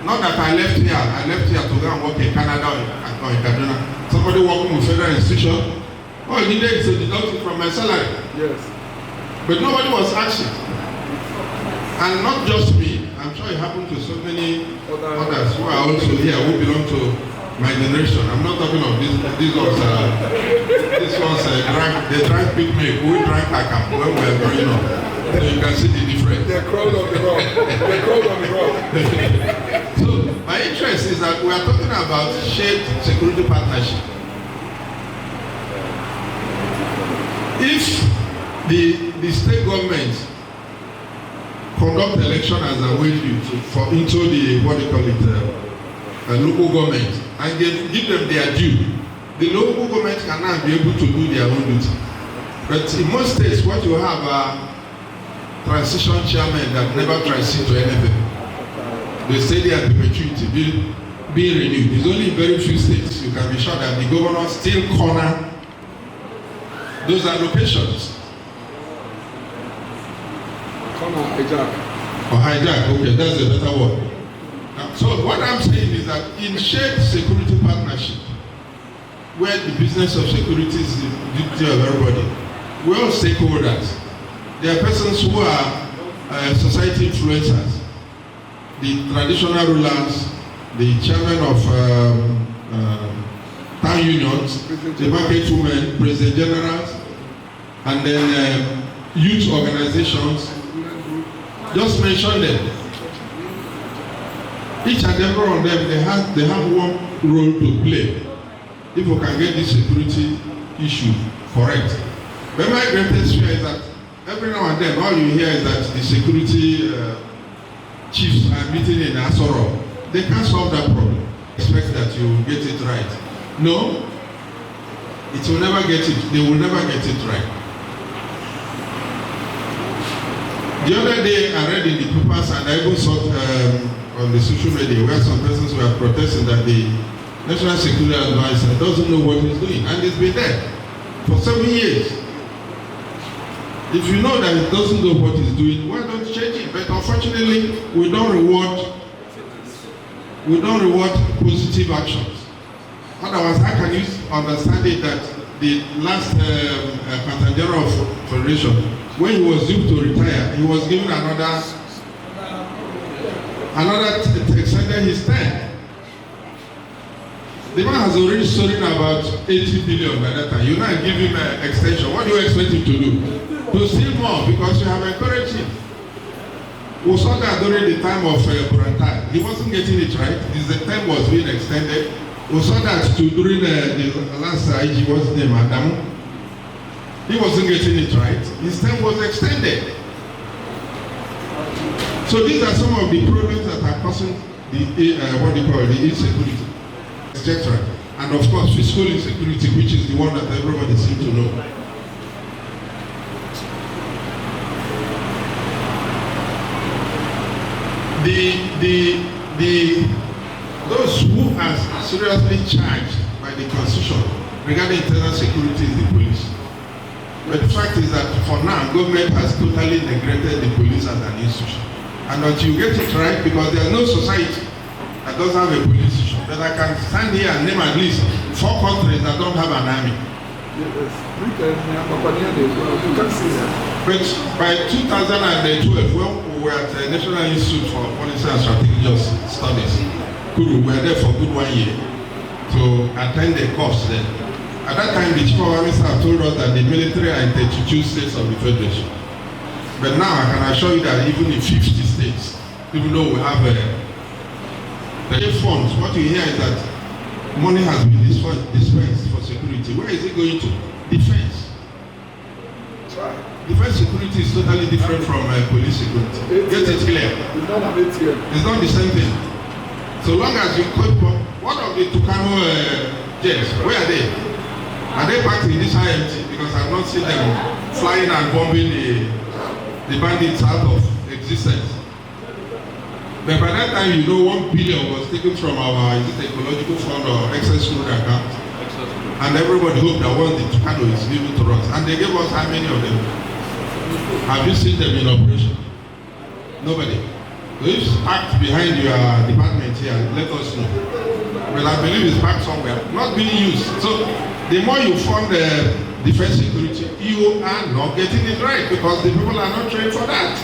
Not that I left here to go and work in Canada or in Kaduna. Somebody working with federal institution. All he needed is to deduct it from my salary. Yes. But nobody was asking. And not just me. I'm sure it happened to so many others who are also here, who belong to my generation. I'm not talking of these ones. This one's they drank big milk. We drank Akam when we were growing up. So you can see the difference. They're crawled on the rock. They're crawled on the rock. So my interest is that we are talking about shared security partnership. If the state government conduct election as a way into the what they call it local government and give them their due, the local government can now be able to do their own duty. But in most states, what you have are transition chairmen that never transit to anything. They stay there at perpetuity, being renewed. It's only in very few states you can be sure that the governor still corner those allocations. Or hijack, okay, that's a better word. So what I'm saying is that in shared security partnership, where the business of security is the duty of everybody, we're all stakeholders. There are persons who are society influencers, the traditional rulers, the chairman of town unions, the market women, president generals, and then youth organizations. Just mention them. Each and every one of them, they have one role to play if we can get this security issue correct. But my greatest fear is that every now and then all you hear is that the security chiefs are meeting in Asoro. They can't solve that problem. Expect that you will get it right. No, it will never get it. They will never get it right. The other day I read in the papers and I even saw on the social media where some persons were protesting that the National Security Advisor doesn't know what he's doing, and it's been there for 7 years. If you know that he doesn't know what he's doing, why don't you change it? But unfortunately, we don't reward positive actions. Otherwise, how can you understand it that the last Captain General of Federation, when he was due to retire, he was given another extended his term. The man has already stolen about 80 billion by that time. You now give him an extension. What do you expect him to do? To steal more, because you have encouraged him. We saw that during the time of Burantai. He wasn't getting it right. The term was being extended. We saw that during the last IG, what's his name, Adamu. He wasn't getting it right. His term was extended. So these are some of the problems that are causing the insecurity, etc. And of course, fiscal insecurity, which is the one that everybody seems to know. Those who are seriously charged by the Constitution regarding internal security is the police. But the fact is that for now, government has totally neglected the police as an institution. And until you get it right, because there is no society that doesn't have a police institution. But I can stand here and name at least 4 countries that don't have an army. But by 2012, when we were at the National Institute for Policy and Strategic Studies, we were there for a good 1 year to attend the course there. At that time, the Chief of Army Staff told us that the military are in 32 states of the Federation. But now I can assure you that even in 50 states, even though we have the funds, what you hear is that money has been dispensed for security. Where is it going to? Defense. Defense security is totally different from police security. Get it clear? It's not the same thing. So long as you cope, what of the Tucano jets? Where are they? Are they back in this IMT? Because I've not seen them flying and bombing the bandits out of existence. But by that time, you know, 1 billion was taken from our ecological fund or excess food account. And everybody hoped that once the Tucano is given to us. And they gave us how many of them? Have you seen them in operation? Nobody. So if it's packed behind your department here, let us know. Well, I believe it's packed somewhere, not being used. So the more you fund the defense security, you are not getting it right because the people are not trained for that.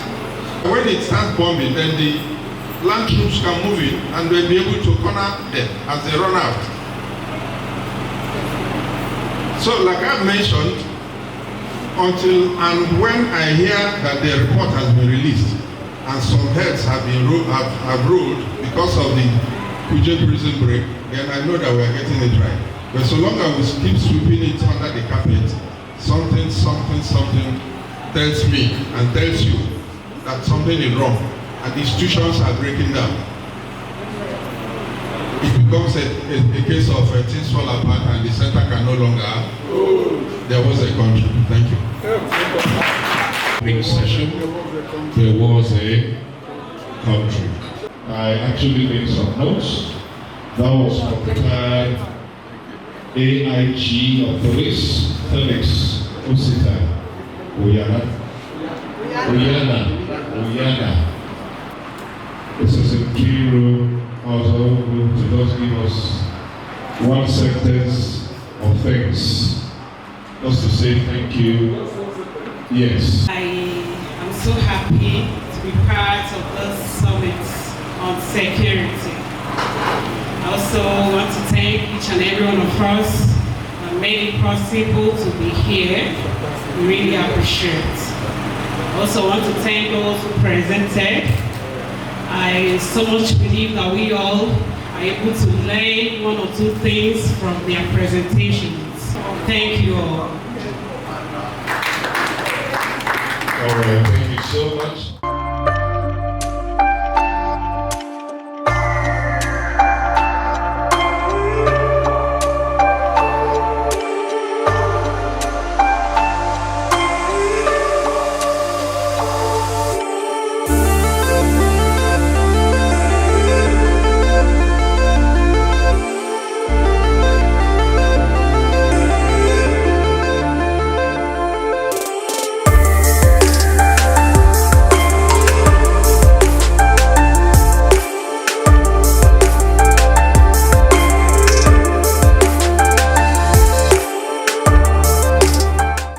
When it starts bombing, then the land troops can move in and they'll be able to corner them as they run out. So like I've mentioned, until and when I hear that the report has been released and some heads have been ruled because of the Kuje prison break, then I know that we are getting it right. But so long as we keep sweeping it under the carpet, something tells me and tells you that something is wrong and institutions are breaking down. It becomes a case of things fall apart and the center can no longer. There was a country. Thank you. Next session, there was a country. I actually made some notes. That was from retired AIG of Police, Felix Osita Oyana. This is a key room also to just give us one sentence of thanks. Just to say thank you. Yes. I am so happy to be part of this summit on security. I also want to thank each and every one of us that made it possible to be here. We really appreciate it. I also want to thank those who presented. I so much believe that we all are able to learn one or two things from their presentations. Thank you all. All right, thank you so much.